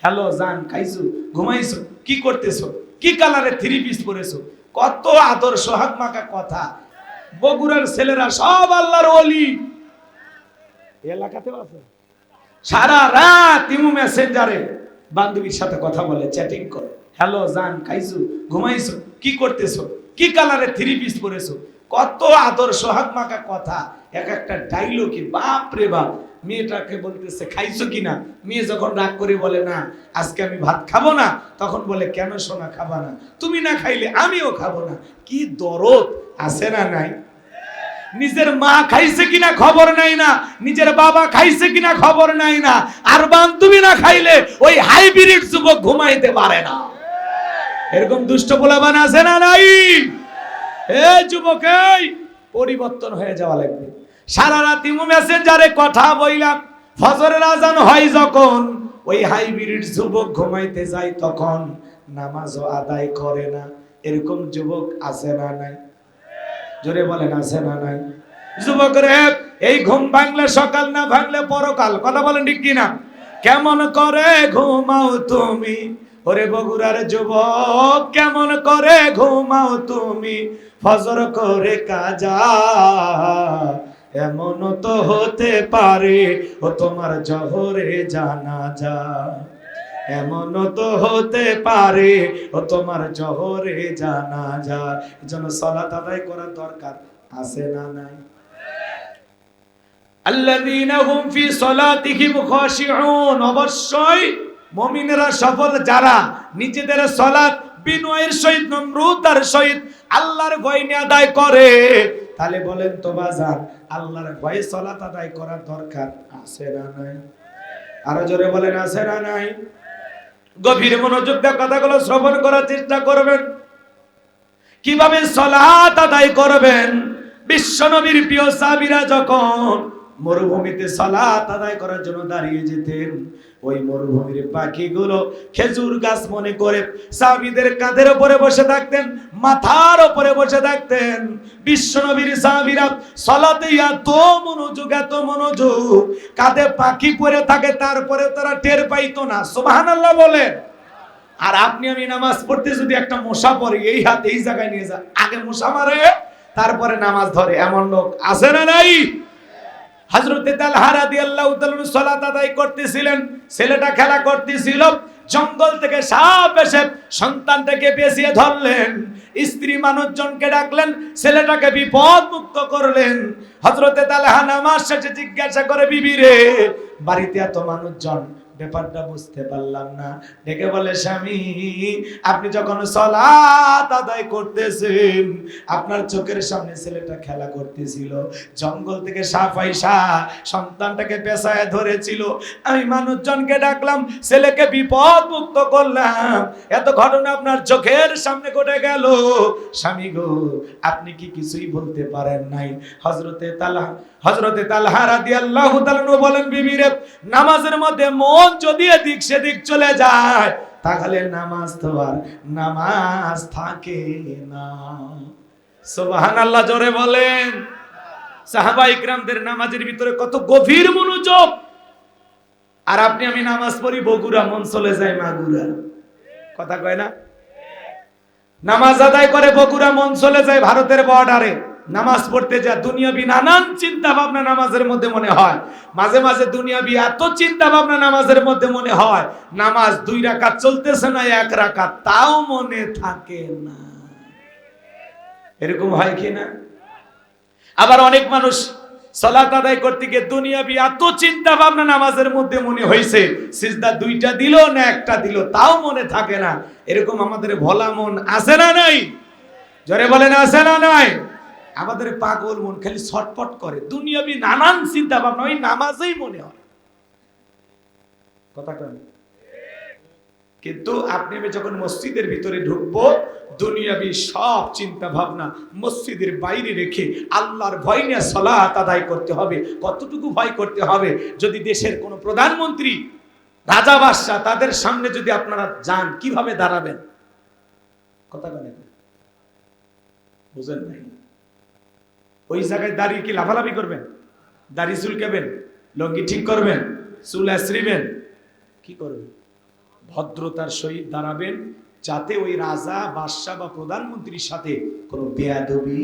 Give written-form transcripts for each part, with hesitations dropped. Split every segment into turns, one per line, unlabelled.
Hello জান, খাইছো, ঘুমাইছো, কি করতেছো, কি কালারে থ্রি পিস পরেছো, কত আদর সোহাগ মাখা কথা। বগুড়ার ছেলেরা সব আল্লাহর ওলি। এলাকাতেও আছে। সারা রাত ইমু মেসেঞ্জারে বান্ধবীর সাথে কথা বলে, চ্যাটিং করে। হ্যালো জান, খাইছো, ঘুমাইছো, কি করতেছো, কি কালারে থ্রি পিস পরেছো, কত আদর সোহাগ মাখা কথা। এক একটা ডায়লগে বাপ রে বাপ। মেয়েটাকে বলতেছে খাইছো কিনা, মেয়ে যখন রাগ করে বলে না আজকে আমি ভাত খাবো না, তখন বলে কেন সোনা খাবা না, তুমি না খাইলে আমিও খাবো না। কি দরদ আছে না নাই? নিজের মা খাইছে কিনা খবর নাই না, নিজের বাবা খাইছে কিনা খবর নাই না, আর বান্ধবী না খাইলে ওই হাইব্রিড যুবক ঘুমাইতে পারে না। এরকম দুষ্ট পোলাপান আছে না নাই? এই যুবক, এই পরিবর্তন হয়ে যাওয়া লাগবে। সারা রাত ইমো মেসেঞ্জারে কথা বইলাম, ফজরের আজান হয় যখন ওই হাইব্রিড যুবক ঘুমাইতে যায় তখন নামাজও আদায় করে না। এরকম যুবক আছে না নাই? জোরে বলেন আছে না নাই? যুবক রে, এই ঘুম ভাঙলে সকাল, না ভাঙলে পরকাল। কথা বলেন ঠিক কিনা? কেমন করে ঘুমাও তুমি, ওরে বগুড়ার যুবক, কেমন করে ঘুমাও তুমি ফজর করে কাজা। এমন তো হতে পারে ও তোমার জহরে জানাজা, এমন তো হতে পারে ও তোমার জহরে জানাজা। এজন্য সালাত আদায় করার দরকার আছে না নাই? আল্লাযীনা হুম ফি সালাতিহিম খাশিউন, অবশ্যই মুমিনেরা সফল যারা নিজেদের সালাত বিনয়ের সহিত, নম্রতার সহিত আল্লাহর ভয় নিয়ে আদায় করে। তাহলে বলেন তো বাজার, আল্লাহর ভয়ে সালাত আদায় করার দরকার আছে না নাই? আরো জোরে বলেন আছে না নাই? গভীর মনোযোগ দিয়ে কথাগুলো শ্রবণ করার চেষ্টা করবেন। কিভাবে সালাত আদায় করবেন? বিশ্বনবীর প্রিয় সাহাবীরা যখন মরুভূমিতে সালাত আদায় করার জন্য দাঁড়িয়ে যেতেন, ওই মরুভূমির পাখিগুলো খেজুর গাছ মনে করে সাহাবীদের কাঁধের উপরে বসে থাকতেন, মাথার উপরে বসে থাকতেন। বিশ্বনবীর সাহাবীরা সালাতে এত মনোযোগ, কাঁধে পাখি পড়ে থাকে, তারপরে তারা টের পাইতো না। সুবহানাল্লাহ বলে। আর আপনি আমি নামাজ পড়তে যদি একটা মশা পড়ে, এই হাত এই জায়গায় নিয়ে যা, আগে মশা মারে তারপরে নামাজ ধরে, এমন লোক আছে না নাই? হযরতে তালহা রাদিয়াল্লাহু তাআলা সালাত আদায় করতেছিলেন, ছেলেটা খেলা করতেছিল, জঙ্গল থেকে সাপ এসে সন্তানটাকে পেঁচিয়ে ধরলেন। স্ত্রী মানুষজনকে ডাকলেন, ছেলেটাকে বিপদ মুক্ত করলেন। হযরতে তালহা নামাজ শেষে জিজ্ঞাসা করে, বিবি রে, বাড়িতে এত মানুষজন, ব্যাপারটা বুঝতে পারলাম না। ডেকে বলে, স্বামী, আপনি যখন সালাত আদায় করতেছেন, আপনার চোখের সামনে ছেলেটা খেলা করতেছিল, জঙ্গল থেকে সাপ আইসা সন্তানটাকে পেঁচায় ধরেছিল, আমি মানুষজনকে ডাকলাম, ছেলেকে বিপদ মুক্ত করলাম, এত ঘটনা আপনার চোখের সামনে ঘটে গেল। স্বামী গো, আপনি কি কিছুই বলতে পারেন নাই? হযরতে তালহা রাদিয়াল্লাহু তাআলা বলেন, বিবি রে, নামাজের মধ্যে মন যদি এদিক সেদিক চলে যায়, তাহলে নামাজ তো আর নামাজ থাকে না। সুবহানাল্লাহ জোরে বলেন। সাহাবা ইকরামদের নামাজের ভিতরে কত গভীর মনোযোগ। আর আপনি আমি নামাজ পড়ি বগুড়া, মন চলে যায় মাগুরা। কথা কয় না? নামাজ আদায় করে বগুড়া, মন চলে যায় ভারতের বর্ডারে। নামাজ পড়তে যা দুনিয়াবি নানান চিন্তা ভাবনা নামাজের মধ্যে মনে হয়। মাঝে মাঝে দুনিয়াবি এত চিন্তা ভাবনা নামাজের মধ্যে মনে হয়, নামাজ 2 রাকাত চলতেছে না 1 রাকাত, তাও মনে থাকে না। এরকম হয় কি না? আবার অনেক মানুষ সালাত আদায় করতে গিয়ে দুনিয়াবি এত চিন্তা ভাবনা নামাজের মধ্যে মনে হয়েছে, সিজদা 2টা দিল না 1টা দিল, তাও মনে থাকে না। এরকম আমাদের ভোলা মন আছে না নাই? জোরে বলেন আছে না নাই? আমাদের পাগল মন খালি ছটপট করে, দুনিয়াবি নানান চিন্তা ভাবনা ওই নামাজেই মনে হয়। কথা কয়? কিন্তু আপনি আমি যখন মসজিদের ভিতরে ঢুকবো, দুনিয়াবি সব চিন্তা ভাবনা মসজিদের বাইরে রেখে আল্লাহর ভয় নিয়ে সালাত আদায় করতে হবে। কতটুকু ভয় করতে হবে? যদি দেশের কোনো প্রধানমন্ত্রী, রাজা, বাদশা, তাদের সামনে যদি আপনারা যান, কিভাবে দাঁড়াবেন? কথা বলেন, বুঝেন নাই? ওই জায়গায় দাঁড়িয়ে কি লাফালাফি করবেন? দাড়ি চুলকাবেন? লঙ্গি ঠিক করবেন? চুল আশ্রিবেন? কি করবেন? ভদ্রতার সহিত দাঁড়াবেন, যাতে ওই রাজা বাদশা বা প্রধানমন্ত্রীর সাথে কোনো বেয়াদবি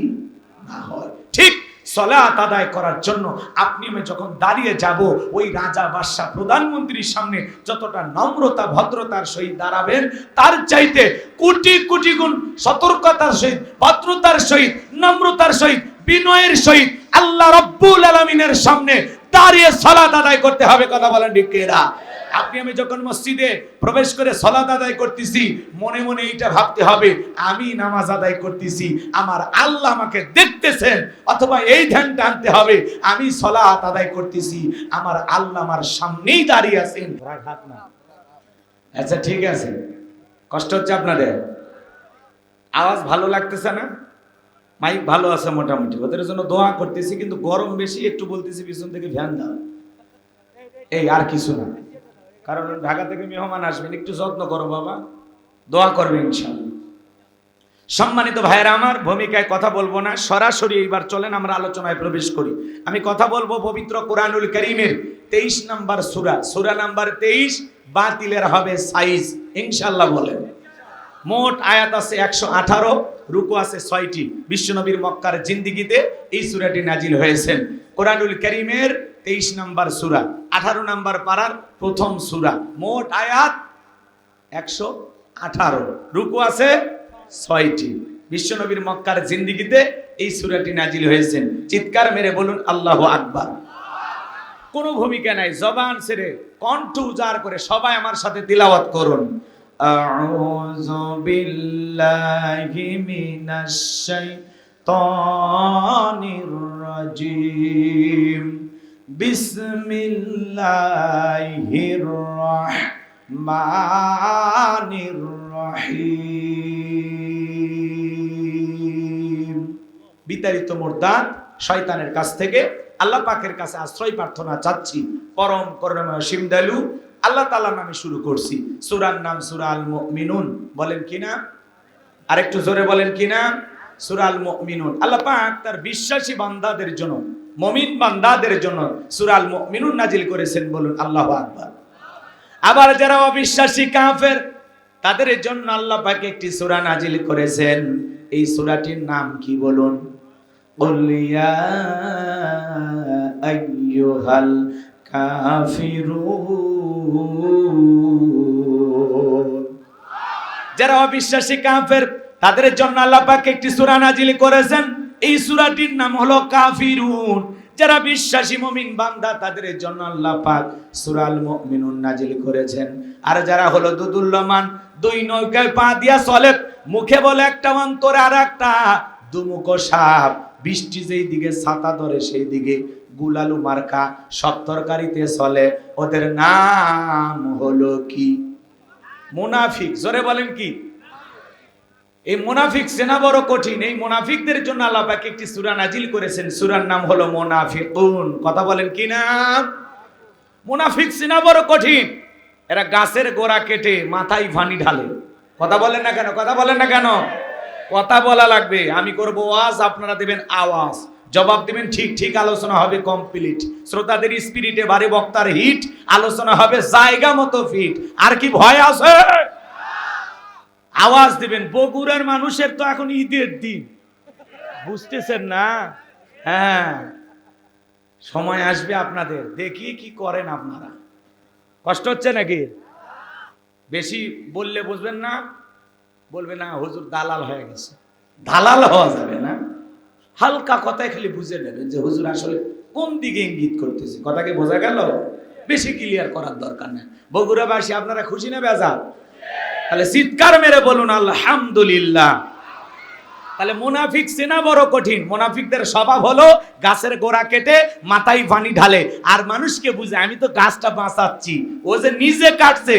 না হয়। ঠিক সালাত আদায় করার জন্য আপনি আমি যখন দাঁড়িয়ে যাব, ওই রাজা বাদশা প্রধানমন্ত্রীর সামনে যতটা নম্রতা ভদ্রতার সহিত দাঁড়াবেন, তার চাইতে কোটি কোটি গুণ সতর্কতার সহিত, ভদ্রতার সহিত, নম্রতার সহিত, বিনয়ের সহিত আল্লাহ রাব্বুল আলামিনের সামনে দাঁড়িয়ে সালাত আদায় করতে হবে। কথা বলেন ঠিক কিনা? আপনি আমি যখন মসজিদে প্রবেশ করে সালাত আদায় করতেছি, মনে মনে এইটা ভাবতে হবে, আমি নামাজ আদায় করতেছি, আমার আল্লাহ আমাকে দেখতেছেন। অথবা এই ধ্যানটা আনতে হবে, আমি সালাত আদায় করতেছি, আমার আল্লাহ আমার সামনেই দাঁড়িয়ে আছেন। রাখাত না। আচ্ছা ঠিক আছে, কষ্ট হচ্ছে আপনাদের? আওয়াজ ভালো লাগতেছে না? মাইক ভালো আছে মোটামুটি, ওদের জন্য দোয়া করতেছি, কিন্তু গরম বেশি, একটু বলতেছি পিছন থেকে ফ্যান দাও, এই আর কিছু না। কারণ ঢাকা থেকে মেহমান আসবেন, একটু যত্ন করো বাবা, দোয়া করবে ইনশাআল্লাহ। সম্মানিত ভাইয়েরা আমার, ভূমিকায় কথা বলবো না, সরাসরি এইবার চলেন আমরা আলোচনায় প্রবেশ করি। আমি কথা বলবো পবিত্র কোরআনুল কারীমের 23 নম্বর সূরা, সূরা নাম্বার 23। বাতিলের হবে সাইজ ইনশাআল্লাহ বলেন। মোট আয়াত আছে 118, রুকু আছে 6টি। বিশ্বনবীর মক্কার জিন্দেগিতে এই সূরাটি নাজিল হয়েছেন। কোরআনুল কারীমের 23 নম্বর সূরা, 18 নম্বর পারার প্রথম সূরা, মোট আয়াত 118, রুকু আছে 6টি। বিশ্বনবীর মক্কার জিন্দেগিতে এই সূরাটি নাজিল হয়েছেন। চিৎকার মেরে বলুন আল্লাহু আকবার। কোনো ভূমিকা নাই, জবান ছেড়ে কণ্ঠ উজাড় করে সবাই আমার সাথে তিলাওয়াত করুন। আউযু বিল্লাহি মিনাশ শাইতানির রাজিম। বিসমিল্লাহির রাহমানির রহিম। বিতাড়িত মুরতাদ শয়তানের কাছ থেকে আল্লাহ পাকের কাছে আশ্রয় প্রার্থনা চাচ্ছি। পরম করুণাময় অসীম দয়ালু আল্লাহ তাআলার নামে শুরু করছি। সূরার নাম সূরা আল মুমিনুন, বলেন কিনা? আরেকটু জোরে বলেন কিনা? সূরা আল মুমিনুন। আল্লাহ পাক তার বিশ্বাসী বান্দাদের জন্য, মুমিন বান্দাদের জন্য সূরা আল মুমিনুন নাজিল করেছেন, বলুন আল্লাহু আকবার। আবার যারা অবিশ্বাসী কাফের, তাদের জন্য আল্লাহ পাক একটি সূরা নাজিল করেছেন। এই সূরাটির নাম কি বলুন? কুল ইয়া আইয়ুহাল কাফিরুন। যারা অবিশ্বাসী কাফের, তাদের জন্য আল্লাহ পাক একটি সূরা নাজিল করেছেন। এই সূরাটির নাম হলো কাফিরুন। যারা বিশ্বাসী মুমিন বান্দা, তাদের জন্য আল্লাহ পাক সূরা আল মুমিনুন নাজিল করেছেন। আর যারা হলো দুদুল্যমান, দুই নৌকায় পা দিয়া চলে, মুখে বলে একটা, অন্তরে আর একটা, দুমুখো সাপ, বৃষ্টি যেই দিকে ছাতা ধরে সেই দিকে গুলালু মার্কা সব তরকারিতে চলে, ওদের নাম হলো কি? মুনাফিক। জোরে বলেন কি? এই মুনাফিক চেনা বড় কঠিন। এই মুনাফিকদের জন্য আল্লাহ পাক একটি সূরা নাজিল করেছেন, সূরার নাম হলো মুনাফিকুন। কথা বলেন কি না? মুনাফিক চেনা বড় কঠিন। এরা গাছের গোড়া কেটে মাথায় পানি ঢালে। কথা বলেন না কেন? কথা বলেন না কেন? কথা বলা লাগবে। আমি করব ওয়াজ, আপনারা দেবেন আওয়াজ, জবাব দিবেন ঠিক ঠিক। আলোচনা হবে কমপ্লিট, শ্রোতাদের স্পিরিটে বাড়ি, বক্তার হিট, আলোচনা হবে জায়গা মতো ফিট। আর কি ভয় আছে? আওয়াজ দিবেন। বগুড়ার মানুষের তো এখন ঈদের দিন, বুঝতেছেন না? হ্যাঁ, সময় আসবে আপনাদের, দেখি কি করেন আপনারা। কষ্ট হচ্ছে নাকি? বেশি বললে বুঝবেন না, বলবে না হুজুর দালাল হয়ে গেছে। দালাল হওয়া যাবে না, হালকা কথায় খালি বুঝে নেবেন যে হুজুর আসলে কোন দিকে ইঙ্গিত করতেছে। কথাকে বোঝা গেল? বেশি ক্লিয়ার করার দরকার নেই। বগুড়াবাসী আপনারা খুশি না বেজার? তাহলে চিৎকার মেরে বলুন আলহামদুলিল্লাহ। তাহলে মুনাফিক চেনা বড় কঠিন। মুনাফিকদের স্বভাব হলো গাছের গোড়া কেটে মাথায় পানি ঢালে, আর মানুষকে বুঝে আমি তো গাছটা বাঁচাচ্ছি, ও যে নিজে কাটছে।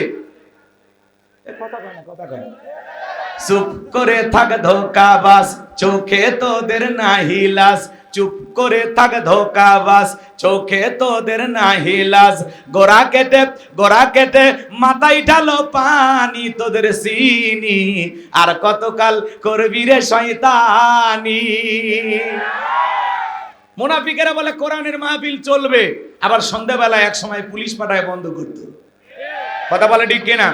চুপ করে থাক ধোঁকাবাজ, চোখে তোদের নাহি লাজ। চুপ করে থাক ধোঁকাবাজ, চোখে তোদের নাহি লাজ। গোড়া কেটে মাথায় ঢালো পানি, তোদের চিনি আর কতকাল করবি রে শয়তানি। মুনাফিকেরা বলে কোরআনের মাহফিল চলবে, আবার সন্ধ্যাবেলায় এক সময় পুলিশ পাঠায় বন্ধ করতো। কথা বলে ঠিক কিনা?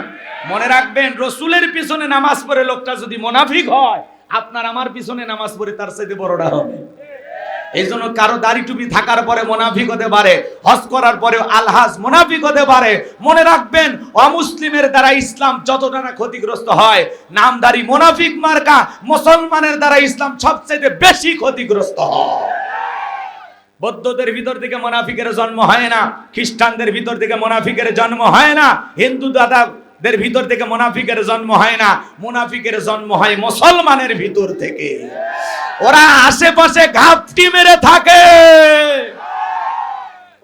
মনে রাখবেন, রসুলের পিছনে নামাজ পড়ে লোকটা যদি মুনাফিক হয়, আপনার আমার পিছনে নামাজ পড়ে তার চাইতে বড়টা হবে। এই জন্য কারো দাড়ি টুপি থাকার পরে মুনাফিক হতে পারে, হজ করার পরে আলহাজ মুনাফিক হতে পারে। মনে রাখবেন, অমুসলিমের দ্বারা ইসলাম যতটা না ক্ষতিগ্রস্ত হয়, নামধারী মুনাফিক মার্কা মুসলমানের দ্বারা ইসলাম সবচেয়ে বেশি ক্ষতিগ্রস্ত হয়। বৌদ্ধদের ভিতর থেকে মুনাফিকের জন্ম হয় না, খ্রিস্টানদের ভিতর থেকে মুনাফিকের জন্ম হয় না, হিন্দু দাদাদের ভিতর থেকে মুনাফিকের জন্ম হয় না, মুনাফিকের জন্ম হয় মুসলমানের ভিতর থেকে। ওরা আশেপাশে ঘাপটি মেরে থাকে,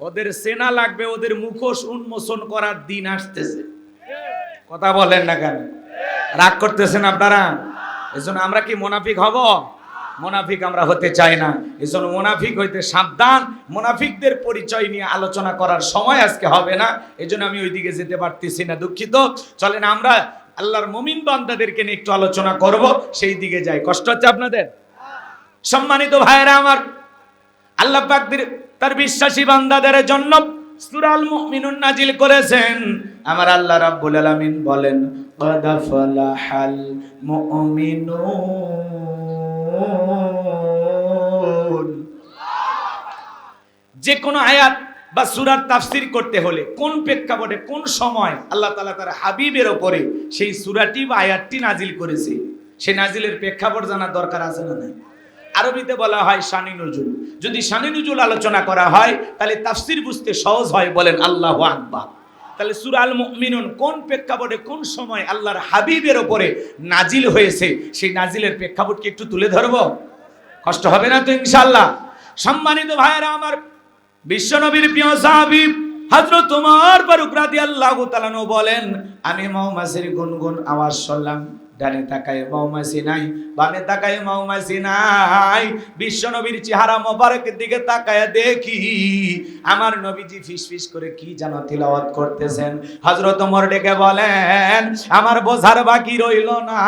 ওদের সেনা লাগবে, ওদের মুখোশ উন্মোচন করার দিন আসতেছে। কথা বলেন না কেন? রাগ করতেছেন আপনারা? এজন্য আমরা কি মুনাফিক হব? মুনাফিক আমরা হতে চাই না। এজন্য মুনাফিক হইতে সাবধান। মুনাফিকদের পরিচয় নিয়ে আলোচনা করার সময় আজকে হবে না, এজন্য আমি ওইদিকে যেতে পারতেছি না, দুঃখিত। চলেন আমরা আল্লাহর মুমিন বান্দাদেরকে নিয়ে একটু আলোচনা করব, সেই দিকে যাই। কষ্ট হচ্ছে আপনাদের? সম্মানিত ভাইরা আমার, আল্লাহ পাক তার বিশ্বাসী বান্দাদের জন্য সূরা আল মুমিনুন নাজিল করেছেন। আমার আল্লাহ রাব্বুল আলামিন বলেন, ক্বাদ ফালাহাল মুমিনুন। যে কোনো আয়াত বা সূরার তাফসীর করতে হলে কোন প্রেক্ষাপটে, কোন সময় আল্লাহ তাআলা তার হাবিবের উপরে সেই সূরাটি বা আয়াতটি নাজিল করেছে, সেই নাজিলের প্রেক্ষাপট জানার দরকার আছে না নাই? আরবিতে বলা হয় শানি নুজুল। যদি শানি নুজুল আলোচনা করা হয় তাহলে তাফসীর বুঝতে সহজ হয়। বলেন আল্লাহু আকবার। তাহলে সূরা আল মুমিনুন কোন প্রেক্ষাপটে, কোন সময় আল্লাহর হাবিবের উপরে নাজিল হয়েছে, সেই নাজিলের প্রেক্ষাপট কি একটু তুলে ধরব? কষ্ট হবে না তো ইনশাআল্লাহ? সম্মানিত ভাইরা আমার, বিশ্বনবীর প্রিয় সাহাবী হযরত ওমর ফারুক রাদিয়াল্লাহু তাআলা আনহু বলেন, আমি মৌমাছির গুনগুন আওয়াজ শুনলাম। ডানে তাকায় মৌমাছি নাই, বামে তাকায় মৌমাছি নাই। বিশ্বনবীর চেহারা মোবারকের দিকে তাকায় দেখি আমার নবীজি ফিসফিস করে কি যেন তিলাওয়াত করতেছেন। হযরত ওমর ডেকে বলেন, আমার বোঝার বাকি রইল না,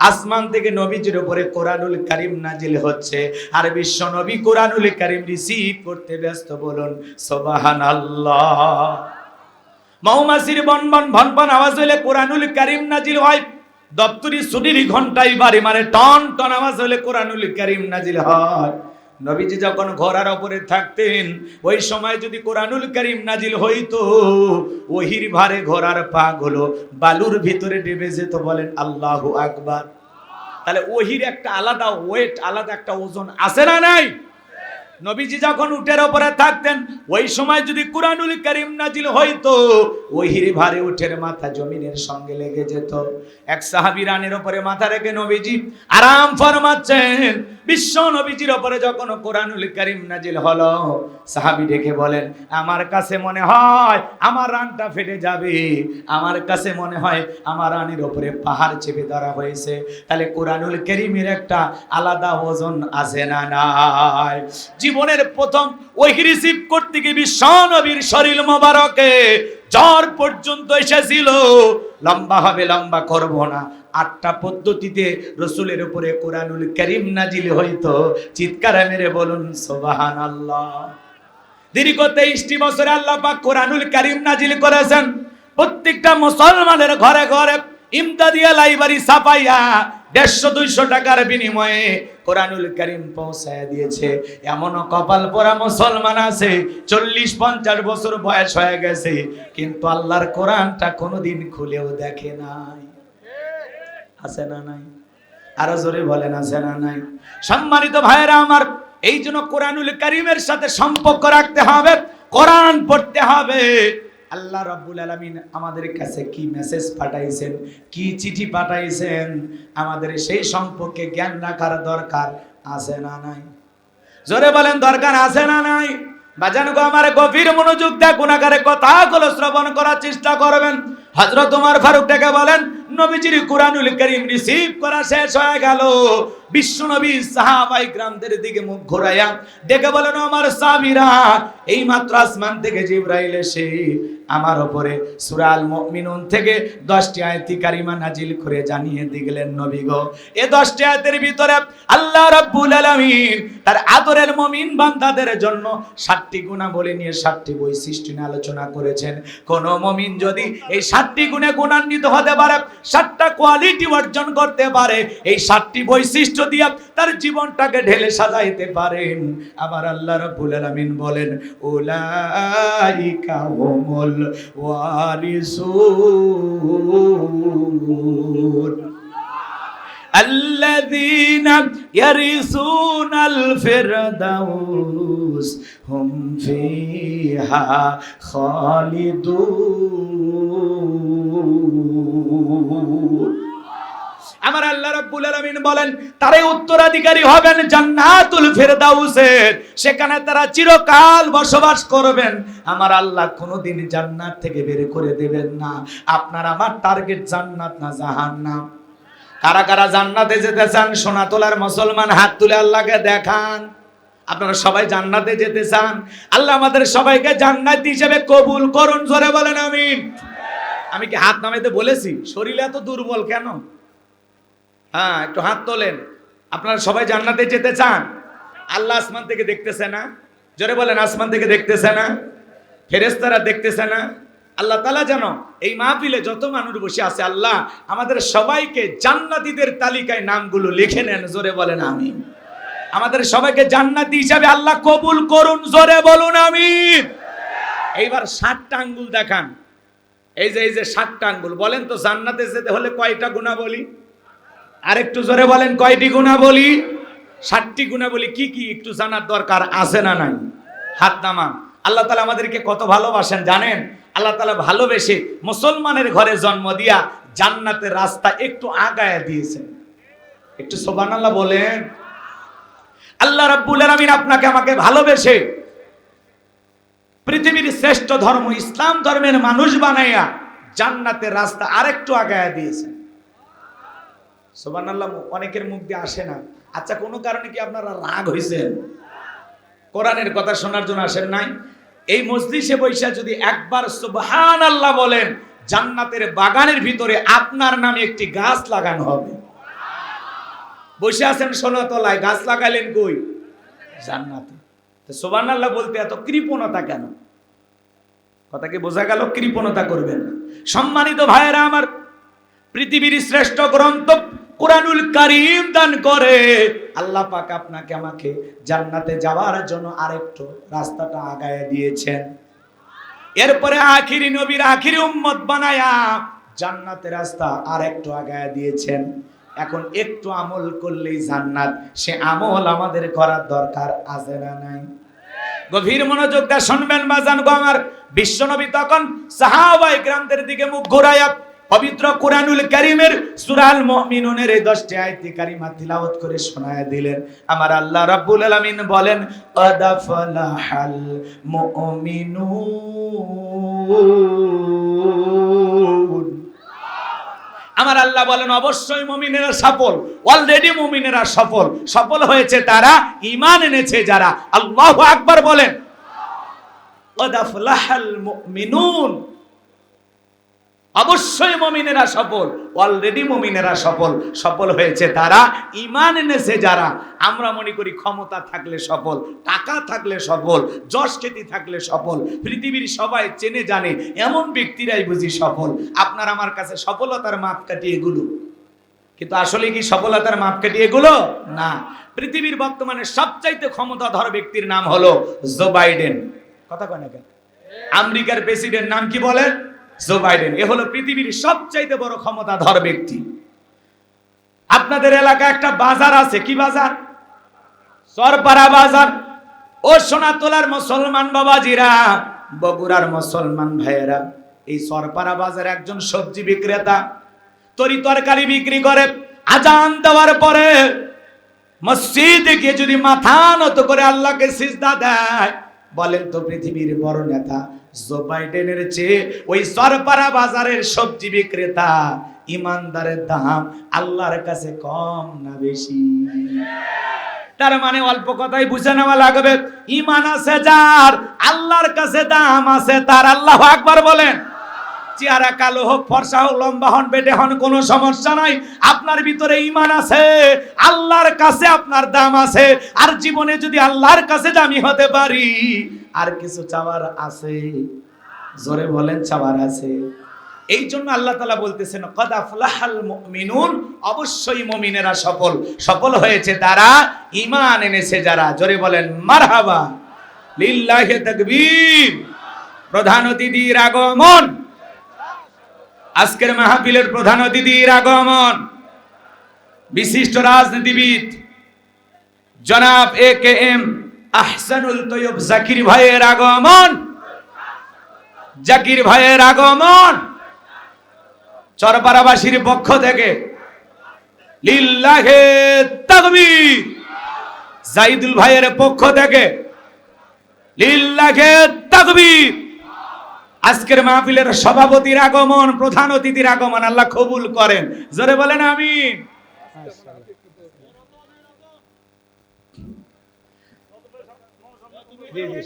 আসমান থেকে নবীজির উপরে কোরআনুল কারীম নাজিল হচ্ছে, আর বিশ্বনবী কোরআনুল কারীম রিসিভ করতে ব্যস্ত। বলুন সুবহানাল্লাহ। মৌমাছির বনবন ভনভন আওয়াজ হইলে কোরআনুল কারীম নাজিল হয়। দপ্তরি ছুটির ঘন্টায় বাড়ি মারে টন টন আওয়াজ হলে কোরআনুল কারীম নাজিল হয়। নবীজি যখন ঘোড়ার উপরে থাকতেন, ওই সময় যদি কোরআনুল কারীম নাজিল হইতো, ওহির ভারে ঘোড়ার পা গুলো বালুর ভিতরে ডুবে যেত। বলেন আল্লাহু আকবার। তাহলে ওহির একটা আলাদা ওয়েট, আলাদা একটা ওজন আছে না নাই? নবীজি যখন উটের উপরে থাকতেন, ওই সময় যদি কোরআনুল কারীম নাজিল হইতো, ওহির ভারে উটের মাথা জমিনের সঙ্গে লেগে যেত। এক সাহাবী রানের উপরে মাথা রেখে নবীজি আরাম ফরমাচ্ছেন। বিশ্ব নবীজির উপরে যখন কোরআনুল কারীম নাজিল হলো, সাহাবী ডেকে বলেন, আমার কাছে মনে হয় আমার রানটা ফেটে যাবে, আমার কাছে মনে হয় আমার রানের উপরে পাহাড় চেপে ধরা হয়েছে। তাহলে কোরআনুল কারীমের একটা আলাদা ওজন আছে না নাই? জীবনের প্রথম ওহী রিসিভ করতে গিয়ে বিশ্ব নবীর শরীর মোবারকে জ্বর পর্যন্ত এসেছিল। লম্বা হবে, লম্বা করব না। 8টা পদ্ধতিতে রসুলের উপরে কোরআনুল কারীম নাজিল হইতো। চিৎকার মেরে বলুন সুবহানাল্লাহ। দীর্ঘ 23টি বছরে আল্লাহ পাক কোরআনুল কারীম নাজিল করেছেন। প্রত্যেকটা মুসলমানের ঘরে ঘরে ইমদাদিয়া লাইব্রেরি ছাপাইয়া 150-200 টাকার বিনিময়ে কোরআনুল কারীম পৌঁছায় দিয়েছে। এমনও কপাল পোড়া মুসলমান আছে 40-50 বছর বয়স হয়ে গেছে, কিন্তু আল্লাহর কোরআনটা কোনোদিন খুলেও দেখে নাই। আছে না নাই? আরো জোরে বলেন আছে না নাই? সম্মানিত ভাইরা আমার, এই জন্য কোরআনুল কারীমের সাথে সম্পর্ক রাখতে হবে, কোরআন পড়তে হবে। আল্লাহ রাব্বুল আলামিন আমাদের কাছে কি মেসেজ পাঠাইছেন, কি চিঠি পাঠাইছেন, আমাদের সেই সম্পর্কে জ্ঞান রাখার দরকার আছে না নাই? জোরে বলেন দরকার আছে না নাই? বাজান গো আমার, গভীর মনোযোগ দিয়ে গুনাহগারে কথাগুলো শ্রবণ করার চেষ্টা করবেন। হযরত ওমর ফারুক ডেকে বলেন, নবীজির কোরআনুল কারীম রিসিভ করা শেষ হয়ে গেল, বিশ্বনবী সাহাবায়ে কিরামদের দিকে মুখ ঘোরায়া ডেকে বলেন, আমার সাহাবীরা, এই মাত্র আসমান থেকে জিবরাইল এসে আমার উপরে সূরা আল মুমিনুন থেকে 10টি আয়াতি কারিমা নাজিল করে জানিয়ে দিলেন, নবী গো, এই 10টি আয়াতের ভিতরে আল্লাহ রাব্বুল আলামিন তার আদরের মুমিন বান্দাদের জন্য 7টি গুণাবলী নিয়ে 7টি বৈশিষ্ট্য নিয়ে আলোচনা করেছেন। কোন মুমিন যদি এই 7টি গুণে গুণান্বিত হতে পারে, 7টা কোয়ালিটি অর্জন করতে পারে, এই 7টি বৈশিষ্ট্য দিয়ে তার জীবনটাকে ঢেলে সাজাইতে পারেন, আমার আল্লাহ রাব্বুল আলামিন বলেন, উলাইকা হুমুল ওয়ারিসুন আল্লাযীনা ইয়ারিসুনাল ফিরদাউস হুম ফিহা খালিদুন। আমার আল্লাহ রাব্বুল আলামিন বলেন, তারাই উত্তরাধিকারী হবেন জান্নাতুল ফিরদাউসের, সেখানে তারা চিরকাল বসবাস করবেন। আমার আল্লাহ কোনোদিন জান্নাত থেকে বের করে দেবেন না। আপনার আমার টার্গেট জান্নাত না জাহান্নাম। কারা কারা জান্নাতে যেতে চান? সোনা তোলার মুসলমান হাত তুলে আল্লাহকে দেখান। আপনারা সবাই জান্নাতে যেতে চান? আল্লাহ আমাদের সবাইকে জান্নাতি হিসেবে কবুল করুন, জোরে বলেন আমিন। আমি কি হাত নামাইতে বলেছি? শরীরে এত দুর্বল কেন? হ্যাঁ, একটু হাত তোলেন। আপনারা সবাই জান্নাতে যেতে চান? আল্লাহ আসমান থেকে দেখতেছে না? জোরে বলেন, আসমান থেকে দেখতেছে না? ফেরেশতারা দেখতেছে না? আল্লাহ তাআলা জানো এই মাহফিলে যত মানুষ বসে আছে, আল্লাহ আমাদের সবাইকে জান্নাতীদের তালিকায় নামগুলো লিখে নেন, জোরে বলেন আমিন। আমাদের সবাইকে জান্নাতি হিসাবে আল্লাহ কবুল করুন, জোরে বলুন আমিন। এইবার 7টা আঙ্গুল দেখান। এই যে 7টা আঙ্গুল, বলেন তো জান্নাতে যেতে হলে কয়টা গুণাবলী? আরেকটু জোরে বলেন, কয়টি গুণাবলী? 7টি গুণাবলী। কি কি একটু জানার দরকার আছে না নাই? হাত নামান। আল্লাহ তাআলা আমাদেরকে কত ভালোবাসেন জানেন? আল্লাহ তাআলা ভালোবেসে মুসলমানের ঘরে জন্ম দিয়া জান্নাতের রাস্তা একটু আগায় দিয়েছেন। একটু সুবহানাল্লাহ বলেন। আল্লাহ রাব্বুল আলামিন আপনাকে আমাকে ভালোবেসে পৃথিবীর শ্রেষ্ঠ ধর্ম ইসলাম ধর্মের মানুষ বানাইয়া জান্নাতের রাস্তা আরেকটু আগায় দিয়েছেন। সুবহানাল্লাহ অনেকের মুখ দিয়ে আসে না। আচ্ছা, কোনো কারণে কি আপনারা রাগ হইছেন? কোরআনের কথা শোনার জন্য আসেন নাই? এই মজলিসে বৈশা যদি একবার সুবহানাল্লাহ বলেন, জান্নাতের বাগানের ভিতরে আপনার নামে একটি গাছ লাগানো হবে। বসে আছেন সোনাতলায়, গাছ লাগাইলেন কই? জান্নাতে। তো সুবহানাল্লাহ বলতে এত কৃপণতা কেন? কথা কি বোঝা গেল? কৃপণতা করবেন না। সম্মানিত ভাইয়েরা আমার, পৃথিবীর শ্রেষ্ঠ গ্রন্থ কুরআনুল কারীম দান করে আল্লাহ পাক আপনাকে আমাকে জান্নাতে যাওয়ার জন্য আরেকটু রাস্তাটা আগায় দিয়েছেন। এরপরে আখিরি নবীর আখিরি উম্মত বানায়া জান্নাতের রাস্তা আরেকটু আগায় দিয়েছেন। এখন একটু আমল করলেই জান্নাত, সে আমল আমাদের করার দরকার আছে না নাই? গভীর মনোযোগ দিয়ে শুনবেন বাজান গো আমার। বিশ্বনবী তখন সাহাবায়ে কিরামদের দিকে মুখ ঘোরায়া পবিত্র কুরআনুল কারীমের সূরা আল মুমিনুনের এই 10টি আয়াতি কারিমা তিলাওয়াত করে শোনায় দিলেন। আমার আল্লাহ রাব্বুল আলামিন বলেন, ক্বাদ ফালাহাল মুমিনুন। আমার আল্লাহ বলেন অবশ্যই মুমিনেরা সফল, অলরেডি মুমিনেরা সফল। সফল হয়েছে তারা, ঈমান এনেছে যারা। আল্লাহু আকবার বলেন। ক্বাদ ফালাহাল মুমিনুন, অবশ্যই মুমিনেরা সফল, অলরেডি মুমিনেরা সফল। সফল হয়েছে তারা, ঈমান এনেছে যারা। আমরা মনে করি ক্ষমতা থাকলে সফল, টাকা থাকলে সফল, যশ খ্যাতি থাকলে সফল, পৃথিবীর সবাই চেনে জানে এমন ব্যক্তিরাই বুঝি সফল। আপনার আমার কাছে সফলতার মাপকাঠি এগুলো, কিন্তু আসলে কি সফলতার মাপকাঠি এগুলো না। পৃথিবীর বর্তমানে সবচাইতে ক্ষমতাধর ব্যক্তির নাম হলো জো বাইডেন। কথা কয় না কেন? আমেরিকার প্রেসিডেন্ট নাম কি বলেন? Joe Biden. এ হলো পৃথিবীর সবচাইতে বড় ক্ষমতাধর ব্যক্তি। আপনাদের এলাকায় একটা বাজার আছে, কি বাজার? সরপাড়া বাজার। ও সোনাতলার মুসলমান বাবাজিরা, বগুড়ার মুসলমান ভাইয়েরা, এই সরপাড়া বাজারে একজন সবজি বিক্রেতা তরি তরকারি বিক্রি করে। আজান দেওয়ার পরে মসজিদে গিয়ে যদি মাথা নত করে আল্লাহকে সিজদা দেয়, বলেন তো পৃথিবীর বড় নেতা জো বাইডেনের চেয়ে ওই সরপাড়া বাজারের সবজি বিক্রেতা ইমানদারের দাম আল্লাহর কাছে কম না বেশি? তার মানে অল্প কথাই বুঝে নেওয়া লাগবে। ঈমান আছে যার, আল্লাহর কাছে দাম আছে তার। আল্লাহু আকবার বলেন। চেহারা কালো হোক, ফর্সা হোক, লম্বা হন, বেটে হন, কোনো সমস্যা নাই। আপনার ভিতরে ঈমান আছে, আল্লাহর কাছে আপনার দাম আছে। আর জীবনে যদি আল্লাহর কাছে দামি হতে পারি, আর কিছু চাওয়ার আছে? জোরে বলেন, চাওয়ার আছে। এই জন্য আল্লাহ তাআলা বলতেছেন কদ আফলাহাল মুমিনুন, অবশ্যই মুমিনেরা সফল। সফল হয়েছে তারা, ঈমান এনেছে যারা। জোরে বলেন মারহাবা, লিল্লাহি তাকবীর। প্রধান অতিথির আগমন, আজকের মাহফিলের প্রধান অতিথির আগমন বিশিষ্ট রাজনীতিবিদ জনাব AKM আহসানুল তৈয়ব জাকির ভাইয়ের আগমন। জাকির ভাইয়ের আগমন চরপাড়াবাসীর পক্ষ থেকে লিল্লাহি তাকবীর। জাইদুল ভাইয়ের পক্ষ থেকে লিল্লাহি তাকবীর। আজকের মাহফিলের সভাপতির আগমন, প্রধান অতিথির আগমন আল্লাহ কবুল করেন। জোরে বলেন আমিন।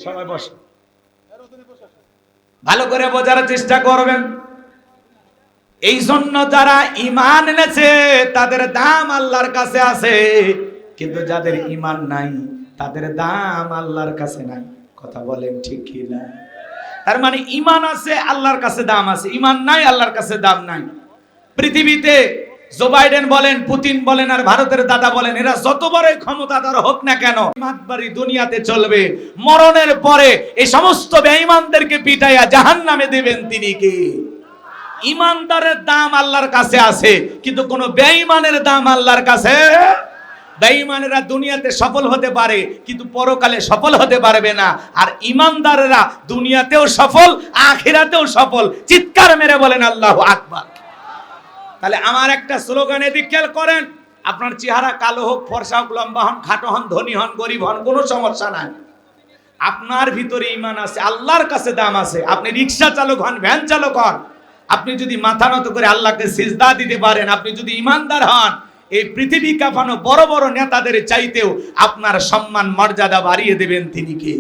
সবাই বসে ভালো করে বোঝার চেষ্টা করবেন। এই জন্য যারা ঈমান এনেছে তাদের দাম আল্লাহর কাছে আছে, কিন্তু যাদের ঈমান নাই তাদের দাম আল্লাহর কাছে নাই। কথা বলেন ঠিক কি না? তার মানে ঈমান আছে, আল্লাহর কাছে দাম আছে। ঈমান নাই, আল্লাহর কাছে দাম নাই। পৃথিবীতে জো বাইডেন বলেন, পুতিন বলেন, আর ভারতের দাদা বলেন, এরা যত বড়ই ক্ষমতাধর হোক না কেন, মাতবাড়ি দুনিয়াতে চলবে। মরণের পরে এই সমস্ত বেঈমানদেরকে পিটাইয়া জাহান্নামে দেবেন তিনি কে? ঈমানদারের দাম আল্লাহর কাছে আছে, কিন্তু কোন বেঈমানের দাম আল্লাহর কাছে। বেঈমানেরা দুনিয়াতে সফল হতে পারে, কিন্তু পরকালে সফল হতে পারবে না। আর ঈমানদারেরা দুনিয়াতেও সফল, আখিরাতেও সফল। চিৎকার মেরে বলেন আল্লাহু আকবার। তাহলে আমার একটা স্লোগান এদিক খেয়াল করেন। আপনার চেহারা কালো হোক, ফর্সা হোক, লম্বা হন, খাটো হন, ধনী হন, গরিব হন, কোনো সমস্যা নাই। আপনার ভিতরে ঈমান আছে, আল্লাহর কাছে দাম আছে। আপনি রিকশা চালক হন, ভ্যান চালক হন, আপনি যদি মাথা নত করে আল্লাহকে সিজদা দিতে পারেন, আপনি যদি ঈমানদার হন, এই পৃথিবী কাঁপানো বড় বড় নেতাদের চাইতেও আপনার সম্মান মর্যাদা বাড়িয়ে দেবেন তিনি কে?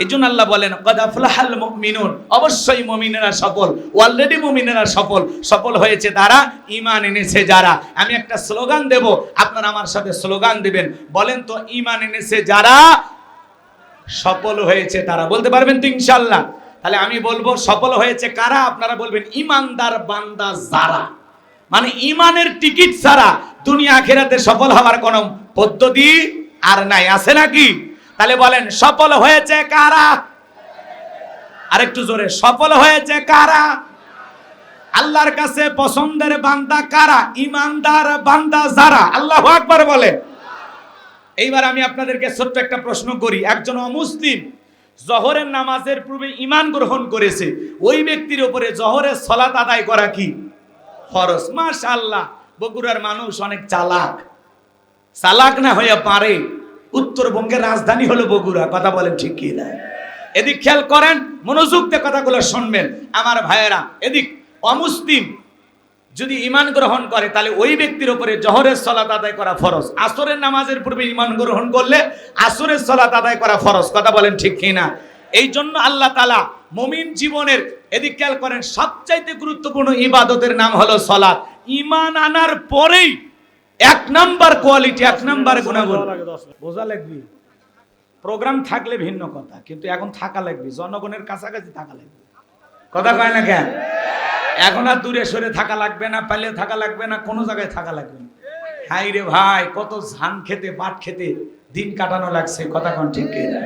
এইজন্য আল্লাহ বলেন কদ আফলাহাল মুমিনুন, অবশ্যই মুমিনেরা সফল। অলরেডি মুমিনেরা সফল। সফল হয়েছে তারা, ঈমান এনেছে যারা। আমি একটা স্লোগান দেব, আপনারা আমার সাথে স্লোগান দিবেন। বলেন তো, ঈমান এনেছে যারা, সফল হয়েছে তারা। বলতে পারবেন তো ইনশাআল্লাহ? তাহলে আমি বলবো সফল হয়েছে কারা, আপনারা বলবেন ঈমানদার বান্দা যারা। মানে ঈমানের টিকিট ছাড়া দুনিয়া আখিরাতে সফল হওয়ার কোনো পদ্ধতি আর নাই। আছে নাকি? তাহলে বলেন সফল হয়েছে কারা? আরেকটু জোরে, সফল হয়েছে কারা? আল্লাহর কাছে পছন্দের বান্দা কারা? ঈমানদার বান্দা যারা। আল্লাহু আকবার বলে। এইবার আমি আপনাদেরকে ছোট্ট একটা প্রশ্ন করি। একজন অমুসলিম জোহরের নামাজের পূর্বে ঈমান গ্রহণ করেছে, ওই ব্যক্তির উপরে জোহরের সালাত আদায় করা কি ফরজ? মাশাআল্লাহ, বগুড়ার মানুষ অনেক চালাক। চালাক না হয়ে পারে। উত্তরবঙ্গের রাজধানী হলো বগুড়া। কথা বলেন ঠিক কি না? এদিক খেয়াল করেন, মনোযোগ দিয়ে কথাগুলো শুনবেন আমার ভাইয়েরা। এদিক অমুসলিম যদি ঈমান গ্রহণ করে, তাহলে ওই ব্যক্তির উপরে জোহরের সালাত আদায় করা ফরজ। আসরের নামাজের পূর্বে ঈমান গ্রহণ করলে আসরের সালাত আদায় করা ফরজ। কথা বলেন ঠিক কি না? এই জন্য আল্লাহ তাআলা মুমিন জীবনের, এদিক খেয়াল করেন, সবচাইতে গুরুত্বপূর্ণ ইবাদতের নাম হলো সালাত। ঈমান আনার পরেই এক নাম্বার কোয়ালিটি, এক নাম্বার গুণাগুণ। বোঝা লাগবে। প্রোগ্রাম থাকলে ভিন্ন কথা, কিন্তু এখন থাকা লাগবে, জনগণের কাছাকাছি থাকা লাগবে। কথা কয় না কেন? এখন আর দূরে সরে থাকা লাগবে না, পাইলে থাকা লাগবে না, কোনো জায়গায় থাকা লাগবে না। হাই রে ভাই, কত ধান খেতে, পাট খেতে দিন কাটানো লাগছে। কথা কন ঠিক কি না?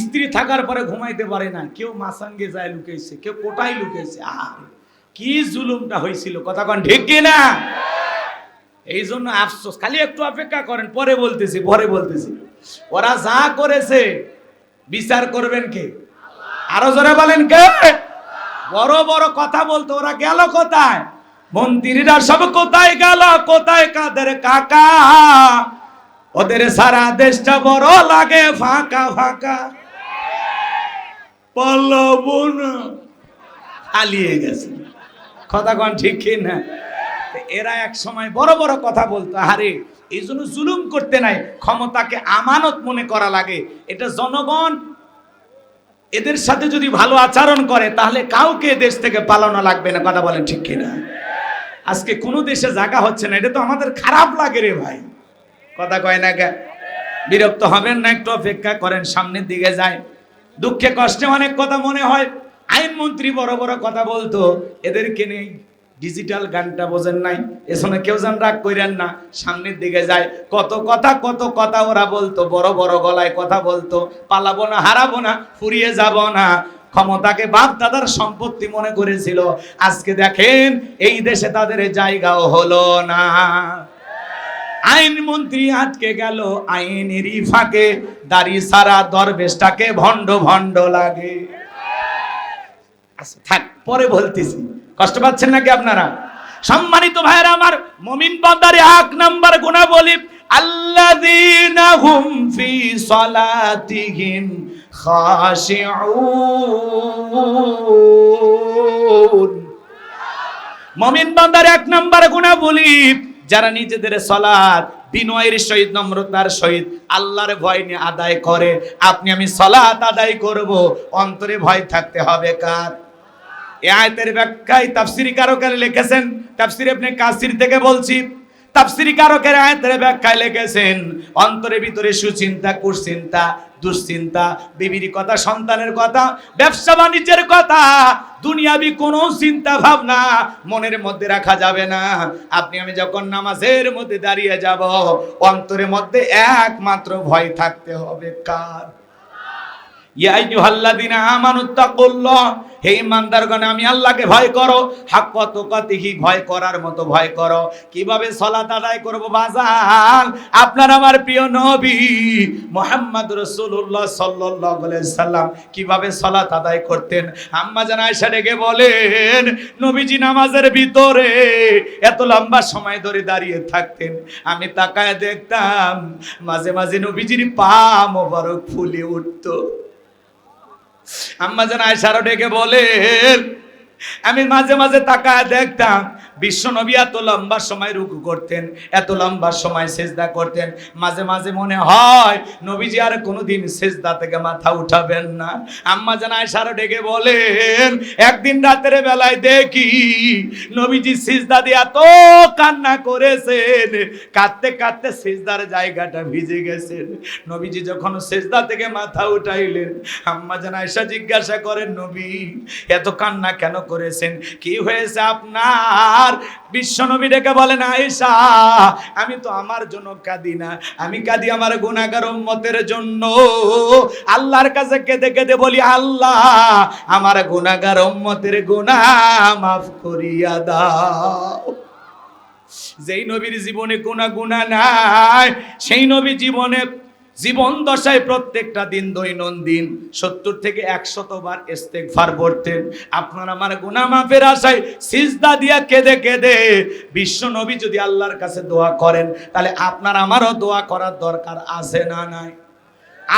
স্ত্রী থাকার পরে ঘুমাইতে পারে না, কেউ মাসাঙ্গে যায় লুকাইছে, কেউ কোটায় লুকাইছে। কি জুলুমটা হয়েছিল। কথা কন ঠিক কি না? এই জন্য আফসোস। খালি একটু অপেক্ষা করেন, পরে বলতেছি, পরে বলতেছি। ওরা যা করেছে বিচার করবেন কে? আরো জোরে বলেন কে? বড় বড় কথা বলতো, ওরা গেল কোথায়? মন্ত্রীরা সব কোথায় গেল? কোথায় কাদের কাকা? ওদের সারা দেশটা বড় লাগে ফাঁকা ফাঁকা। পালাবো না, পালিয়ে গেছে। কথা কন ঠিক কি না? এরা এক সময় বড় বড় কথা বলতো, আরে এই জন্য জুলুম করতে নাই, ক্ষমতাকে আমানত মনে করা লাগে। এটা জনগণ এদের সাথে যদি ভালো আচরণ করে তাহলে কাউকে দেশ থেকে পালানো লাগবে না। কথা বলেন ঠিক কিনা? আজকে কোনো দেশে জায়গা হচ্ছে না, এটা তো আমাদের খারাপ লাগে রে ভাই। কথা কয় না কে? বিরক্ত হবেন না, একটু অপেক্ষা করেন, সামনের দিকে যায়। দুঃখে কষ্টে অনেক কথা মনে হয়। আইনমন্ত্রী বড় বড় কথা বলতো, এদেরকে নেই ডিজিটাল গানটা বোঝেন নাই, এসনে কেউ যেন রাগ কইরেন না, সামনের দিকে যায়। কত কথা ওরা বলতো, বড় বড় গলায় কথা বলতো, পালাবো না, হারাবো না, ফুরিয়ে যাব না। ক্ষমতাকে বাপ দাদার সম্পত্তি মনে করেছিল। আজকে দেখেন এই দেশে তাদের জায়গাও হলো না। আইনমন্ত্রী আটকে গেল আইনেরই ফাঁকে, দাড়ি সারা দরবেশটাকে ভণ্ড ভণ্ড লাগে। আচ্ছা থাক, পরে বলতেছি। কষ্ট পাচ্ছেন নাকি আপনারা? সম্মানিত ভাইরা আমার, মুমিন বান্দার এক নাম্বার গুণাবলী, আল্লাযীনা হুম ফি সালাতিহিম খাশিউন। মুমিন বান্দার এক নাম্বার গুণাবলী, যারা নিজেদের সালাত বিনয়ের সহিত, নম্রতার সহিত আল্লাহর ভয় নিয়ে আদায় করে। আপনি আমি সালাত আদায় করব, অন্তরে ভয় থাকতে হবে কার? এই আয়াতের ব্যাখ্যায় তাফসীরি কারকেরা লিখেছেন, তাফসীর ইবনে কাসির থেকে বলছি, তাফসীরি কারকেরা আয়াতের ব্যাখ্যায় লিখেছেন, অন্তরের ভিতরে সুচিন্তা, কুচিন্তা, দুশ্চিন্তা, বিবির কথা, সন্তানের কথা, ব্যবসা বাণিজ্যের কথা, দুনিয়াবি কোনো চিন্তা ভাবনা মনের মধ্যে রাখা যাবে না। আপনি আমি যখন নামাজের মধ্যে দাঁড়িয়ে যাব, অন্তরের মধ্যে একমাত্র ভয় থাকতে হবে কার? ইয়া আইয়ুহাল্লাযীনা আমানুত্তাকুল্লাহ, হে ঈমানদারগণ আমি আল্লাহকে ভয় করো, হাক্কা তুকাতিহি, ভয় করার মতো ভয় করো। কিভাবে সালাত আদায় করব বাজান? আপনার আমার প্রিয় নবী মুহাম্মদ রাসূলুল্লাহ সাল্লাল্লাহু আলাইহি সাল্লাম কিভাবে সালাত আদায় করতেন? আম্মা জান আয়েশা ডেকে বলেন, নবীজি নামাজের ভিতরে এত লম্বা সময় ধরে দাঁড়িয়ে থাকতেন, আমি তাকায় দেখতাম মাঝে মাঝে নবীজির পা মোবারক ফুলে উঠতো। আম্মা জান আয়েশা ডেকে বলেন, আমি মাঝে মাঝে তাকায় দেখতাম বিশ্ব নবী এত লম্বা সময় রুকু করতেন, এত লম্বা সময় সেজদা করতেন, মাঝে মাঝে মনে হয় নবীজি আর কোনোদিন সেজদা থেকে মাথা উঠাবেন না। আম্মা জান আয়েশা ডেকে বলেন, একদিন রাতের বেলায় দেখি নবীজি সিজদা দিয়ে এত কান্না করেছেন, কাঁদতে কাঁদতে সিজদার জায়গাটা ভিজে গেছেন। নবীজি যখন সিজদা থেকে মাথা উঠাইলেন, আম্মা জান আয়েশা জিজ্ঞাসা করেন, নবী এত কান্না কেন করেছেন? কি হয়েছে আপনার? বিশ্ব নবী ডেকে বলেন, আয়েশা আমি তো আমার জন্য কাঁদি না, আমি কাঁদি আমার গুনাহগার উম্মতের জন্য। আল্লাহর কাছে কেঁদে কেঁদে বলি, আল্লাহ আমার গুনাহগার উম্মতের গুনাহ মাফ করিয়া দাও। যেই নবীর জীবনে কোনো গুনাহ নাই, সেই নবী জীবন দশায় প্রত্যেকটা দিন দৈনন্দিন 70 থেকে 100 বার ইস্তেগফার পড়তেন। আপনার আমার গুনাহ মাফের আশায় সিজদা দিয়া কেঁদে কেঁদে বিশ্ব নবী যদি আল্লাহর কাছে দোয়া করেন, তাহলে আপনার আমারও দোয়া করার দরকার আছে না নাই?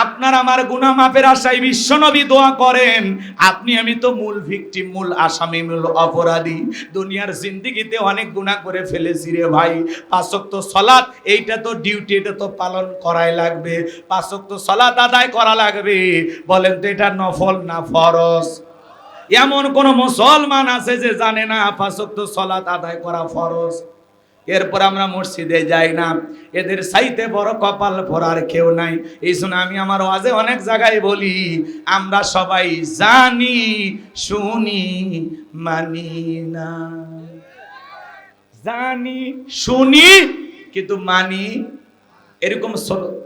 আপনার আমার গুনাহ মাফের আশায় বিশ্ব নবী দোয়া করেন। আপনি আমি তো মূল ভিকটিম, মূল আসামি, মূল অপরাধী। দুনিয়ার জিন্দেগিতে অনেক গুনাহ করে ফেলেছি রে ভাই। 5 ওয়াক্ত সালাত এইটা তো ডিউটি, এটা তো পালন করাই লাগবে। 5 ওয়াক্ত সালাত আদায় করা লাগবে। বলেন তো এটা নফল না ফরজ? এমন কোন মুসলমান আছে যে জানে না 5 ওয়াক্ত সালাত আদায় করা ফরজ? এরপর আমরা মসজিদে যাই না। এদের চাইতে বড় কপাল ভরার কেউ নাই। এই জন্য আমি আমার ওয়াজে অনেক জায়গায় বলি, আমরা সবাই জানি শুনি মানি না। জানি শুনি কিন্তু মানি,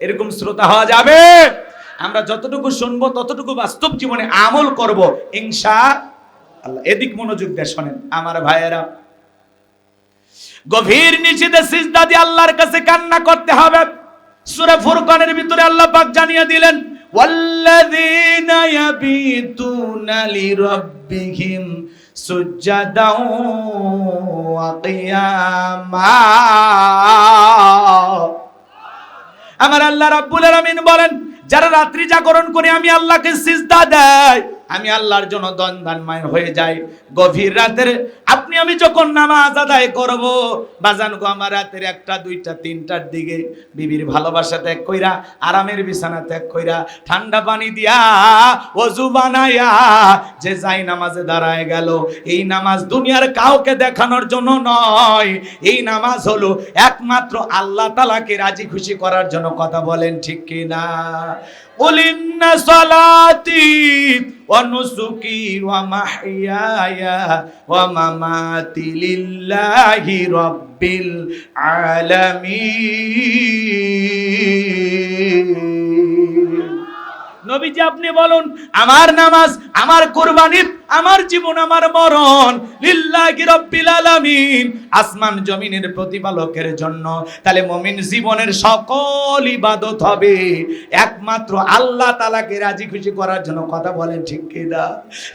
এরকম শ্রোতা হওয়া যাবে? আমরা যতটুকু শুনবো ততটুকু বাস্তব জীবনে আমল করব ইনশাআল্লাহ। এদিক মনোযোগ দিয়ে শোনেন আমার ভাইয়েরা। গভীর নিশিতে সিজদা দিয়ে আল্লাহর কাছে কান্না করতে হবে। সূরা ফুরকানের ভিতরে আল্লাহ পাক জানিয়ে দিলেন, ওয়াল্লাযীনা ইয়াবিতুনা লিরাব্বিহিম সুজদাও ওয়া কিয়ামা। আমার আল্লাহ রাব্বুল আলামিন বলেন, যারা রাত্রি জাগরণ করে আমি আল্লাহকে সিজদা দেয়, আমি আল্লাহর জন্য দণ্ডায়মান হয়ে যাই। গভীর রাতের আপনি আমি যখন নামাজ আদায় করব, বাজান গো, আমার রাতের 1টা 2টা 3টার দিকে বিবির ভালোবাসা ত্যাগ কইরা, আরামের বিছানা ত্যাগ কইরা, ঠান্ডা পানি দিয়া ওযু বানায়া যে যাই নামাজে দাঁড়ায় গেল, এই নামাজ দুনিয়ার কাউকে দেখানোর জন্য নয়। এই নামাজ হলো একমাত্র আল্লাহ তাআলাকে রাজি খুশি করার জন্য। কথা বলেন ঠিক কি না? কুলিন্না সালাতি ওয়া নুসুকি ওয়া মাহইয়ায়া ওয়া মামাতি লিল্লাহি রাব্বিল আলামিন। নবীজি আপনি বলুন, আমার নামাজ, আমার কুরবানি, আমার জীবন, আমার মরণ লিল্লাহি রাব্বিল আলামিন, আসমান জমিনের প্রতিপালকের জন্য। তাহলে মুমিন জীবনের সকল ইবাদত হবে একমাত্র আল্লাহ তাআলাকে রাজি খুশি করার জন্য। কথা বলেন ঠিক কি না?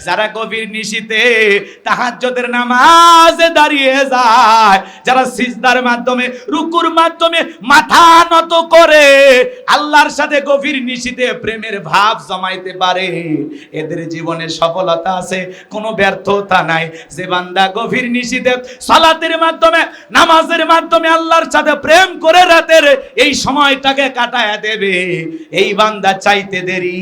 যারা গভীর নিশিতে তাহাজ্জুদের নামাজে দাঁড়িয়ে যায়, যারা সিজদার মাধ্যমে, রুকুর মাধ্যমে মাথা নত করে আল্লাহর সাথে গভীর নিশিতে প্রেমের ভাব জমাইতে পারে, এদের জীবনে সফলতা আছে, কোনো ব্যর্থতা নাই। যে বান্দা গভীর নিশিতে সালাতের মাধ্যমে, নামাজের মাধ্যমে আল্লাহর সাথে প্রেম করে রাতের এই সময়টাকে কাটায়া দেবে, এই বান্দা চাইতে দেরি,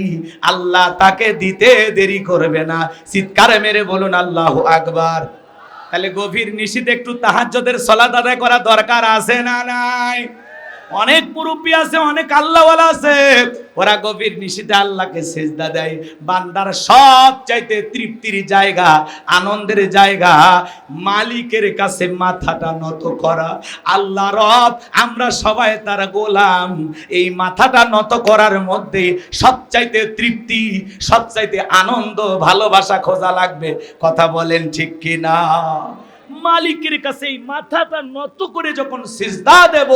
আল্লাহ তাকে দিতে দেরি করবে না। চিৎকারে মেরে বলুন আল্লাহু আকবার। তাহলে গভীর নিশিতে একটু তাহাজ্জুদের সালাত আদায় করা দরকার আছে না নাই? অনেক মুরব্বী আছে, অনেক আল্লাহওয়ালা আছে, ওরা গভীর নিশিতে আল্লাহকে সিজদা দেয়। বান্দার সবচাইতে তৃপ্তির জায়গা, আনন্দের জায়গা মালিকের কাছে মাথাটা নত করা। আল্লাহ রব, আমরা সবাই তার গোলাম। এই মাথাটা নত করার মধ্যে সবচাইতে তৃপ্তি, সবচাইতে আনন্দ, ভালোবাসা খোঁজা লাগবে। কথা বলেন ঠিক কি না? মালিকের কাছে এই মাথাটা নত করে যখন সিজদা দেব,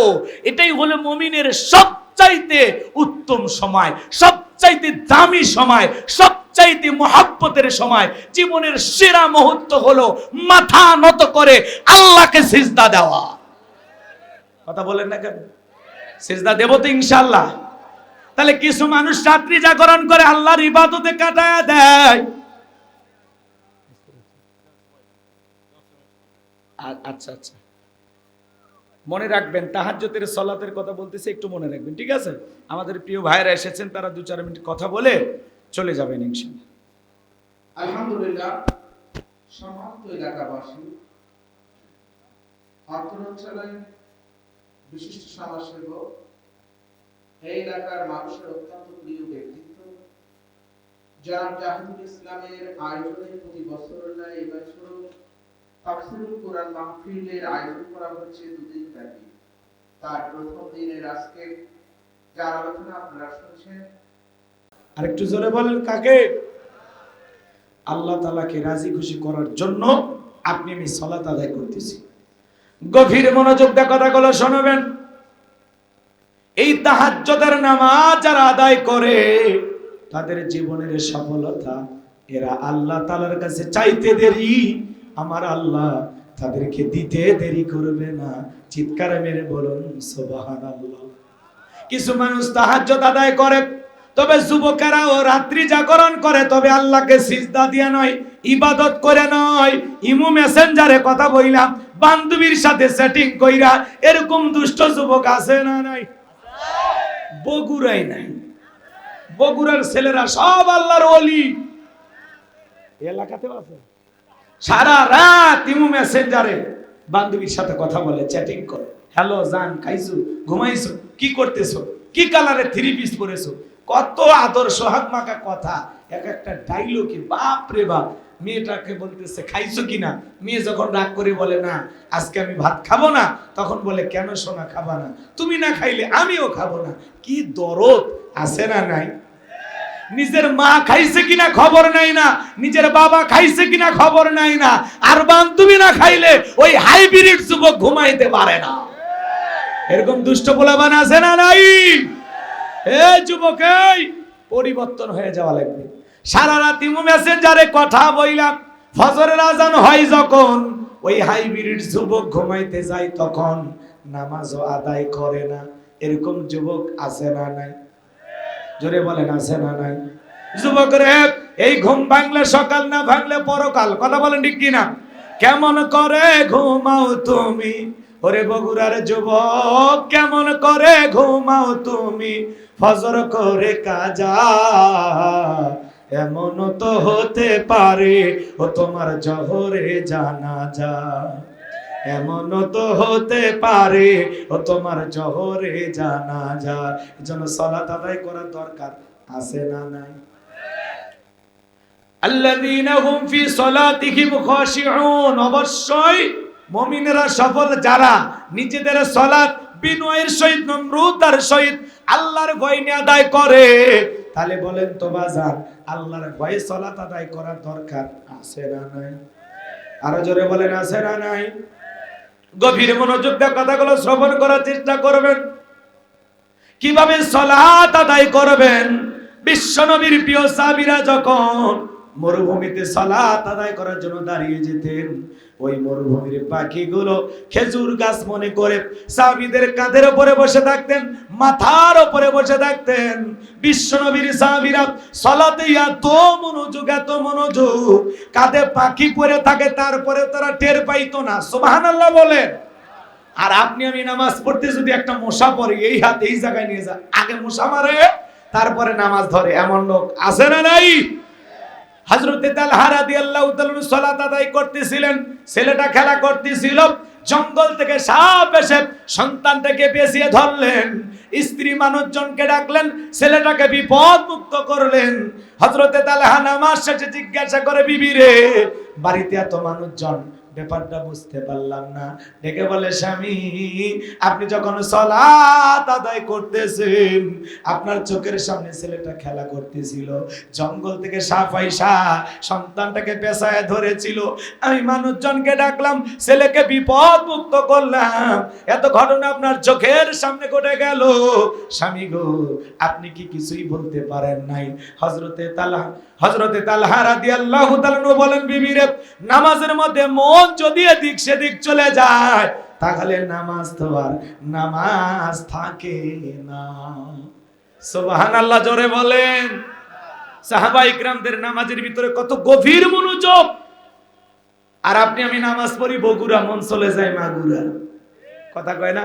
এটাই হলো মুমিনের সবচাইতে উত্তম সময়, সবচাইতে দামি সময়, সবচাইতে মহব্বতের সময়। জীবনের সেরা মুহূর্ত হলো মাথা নত করে আল্লাহকে সিজদা দেওয়া। কথা বলেন না কেন? সিজদা দেব তো ইনশাআল্লাহ। তাহলে কিছু মানুষ রাত্রি জাগরণ করে আল্লাহর ইবাদতে কাটায়া দেয়। আচ্ছা আচ্ছা, মনে রাখবেন, তাহাজ্জুদের সালাতের কথা বলতেছে, একটু মনে রাখবেন, ঠিক আছে? আমাদের প্রিয় ভাইরা এসেছেন, তারা 2-4 মিনিট কথা বলে চলে যাবেন ইনশাআল্লাহ।
আলহামদুলিল্লাহ, সম্মানিত এলাকাবাসী, অঞ্চলের বিশিষ্ট সমাজসেবক, এই এলাকার মানুষের অত্যন্ত প্রিয় ব্যক্তিত্ব জনাব জাহিদুল ইসলামের আয়োজনে প্রতি বছর ন্যায় এবছর তাফসীরুল কোরআন মাহফিলের আয়োজন করা হচ্ছে 2 দিন ব্যাপী। তার প্রথম দিনের আজকে যার আলোচনা আপনারা শুনছেন,
আরেকটু জোরে বলেন কাকে? আল্লাহ তাআলাকে রাজি খুশি করার জন্য আপনি আমি সালাত আদায় করতেছি। গভীর মনোযোগ দিয়ে কথাগুলো শুনবেন। এই তাহাজ্জুদের নামাজ যারা আদায় করে, তাদের জীবনের সফলতা এরা আল্লাহ তাআলার কাছে চাইতে দেরি, আমার আল্লাহ তাদেরকে দিতে দেরি করবে না। চিৎকার মেরে বলুন সুবহানাল্লাহ। কিছু মানুষ তাহাজ্জুদ আদায় করে, তবে যুবকেরাও রাত্রি জাগরণ করে, তবে আল্লাহকে সিজদা দিয়া নয়, ইবাদত করে নয়, ইমো মেসেঞ্জারে কথা বইলাম, বান্ধবীর সাথে সেটিং কইরা, এরকম দুষ্ট যুবক আছে না নাই? বগুড়াই নাই, বগুড়ার ছেলেরা সব আল্লাহর ওলি, এলাকাতেও আছে। সারা রাত ইমো মেসেঞ্জারে বান্ধবীর সাথে কথা বলে, চ্যাটিং করে, হ্যালো জান, খাইছো, ঘুমাইছো, কি করতেছো, কি কালারে 3 পিস পরেছো, কত আদর সোহাগ মাখা কথা, এক একটা ডায়লগে বাপ রে বাপ। মেয়েটাকে বলতেছে খাইছো কিনা, মেয়ে যখন রাগ করে বলে না আজকে আমি ভাত খাবো না, তখন বলে কেন সোনা খাবা না, তুমি না খাইলে আমিও খাবো না। কি দরদ আছে না নাই? নিজের মা খাইছে কিনা খবর নাই না, নিজের বাবা খাইছে কিনা খবর নাই না, আর বান্ধবী না খাইলে ওই হাইব্রিড যুবক ঘুমাইতে পারে না। এরকম দুষ্ট পোলাপান আছে না নাই? এই যুবক, এই পরিবর্তন হয়ে যাওয়া লাগবে। সারা রাত ইমো মেসেঞ্জারে কথা বইলাম, ফজরের আজান হয় যখন, ওই হাইব্রিড যুবক ঘুমাইতে যায়, তখন নামাজও আদায় করে না। এরকম যুবক আছে না নাই? জোরে বলেন আছে না নাই? যুবক রে, এই ঘুম ভাঙলে সকাল, না ভাঙলে পরকাল। কথা বলেন ঠিক কিনা? কেমন করে ঘুমাও তুমি, ওরে বগুড়ার যুবক, কেমন করে ঘুমাও তুমি ফজর করে কাজা। এমন তো হতে পারে ও তোমার জহরে জানাজা, এমন তো হতে পারে ও তোমার জহরে জানাজা। এজন্য সালাত আদায় করার দরকার আছে না নাই? আল্লাযীনা হুম ফি সালাতিহিম খাশিউন, অবশ্যই মুমিনেরা সফল যারা নিজেদের সালাত বিনয়ের সহিত, নম্রতার সহিত আল্লাহর ভয় নিয়ে আদায় করে। তাহলে বলেন তো বাজার, আল্লাহর ভয়ে সালাত আদায় করার দরকার আছে না নাই? আরো জোরে বলেন, আছে না নাই? গভীর মনোযোগ দিয়ে কথাগুলো শ্রবণ করার চেষ্টা করবেন। কিভাবে সালাত আদায় করবেন? বিশ্বনবীর প্রিয় সাহাবীরা যখন মরুভূমিতে সালাত আদায় করার জন্য দাঁড়িয়ে যেতেন, ওই মরুভূমির পাখিগুলো খেজুর গাছ মনে করে সাহাবীদের কাঁধের উপরে বসে থাকতেন, মাথার উপরে বসে থাকতেন। বিশ্বনবীর সাহাবীরা সালাতে এত মনোযোগ, কাঁধে পাখি পড়ে থাকে, তারপরে তারা টের পাইতো না। সুবহানাল্লাহ বলে। আর আপনি আমি নামাজ পড়তে যদি একটা মশা পড়ে, এই হাত এই জায়গায় নিয়ে যা, আগে মশা মারে তারপরে নামাজ ধরে, এমন লোক আছে না নাই? হযরতে তালহা রাদিয়াল্লাহু তাআলা সালাত আদায় করতেছিলেন, ছেলেটা খেলা করতেছিল, জঙ্গল থেকে সাপ এসে সন্তানটাকে পেঁচিয়ে ধরলেন। স্ত্রী মানুষজনকে ডাকলেন, ছেলেটাকে বিপদ মুক্ত করলেন। হযরতে তালহা নামাজ শেষে জিজ্ঞাসা করে, বিবি রে, বাড়িতে এত মানুষজন, ব্যাপারটা বুঝতে পারলাম না। ডেকে বলে, স্বামী, আপনি যখন সালাত আদায় করতেছেন, আপনার চোখের সামনে ছেলেটা খেলা করতেছিল, জঙ্গল থেকে সাপ আইসা সন্তানটাকে পেঁচায় ধরেছিল, আমি মানুষজনকে ডাকলাম, ছেলেকে বিপদ মুক্ত করলাম, এত ঘটনা আপনার চোখের সামনে ঘটে গেল। স্বামী গো, আপনি কি কিছুই বলতে পারেন নাই? হযরতে তালহা রাদিয়াল্লাহু তাআলা বলেন, বিবি রে, নামাজের মধ্যে মন যদি এদিক সেদিক চলে যায়, তাহলে নামাজ তো আর নামাজ থাকে না। সুবহানাল্লাহ জোরে বলেন। সাহাবা ইকরামদের নামাজের ভিতরে কত গভীর মনোযোগ। আর আপনি আমি নামাজ পড়ি বগুড়া, মন চলে যায় মাগুরা। কথা কয় না?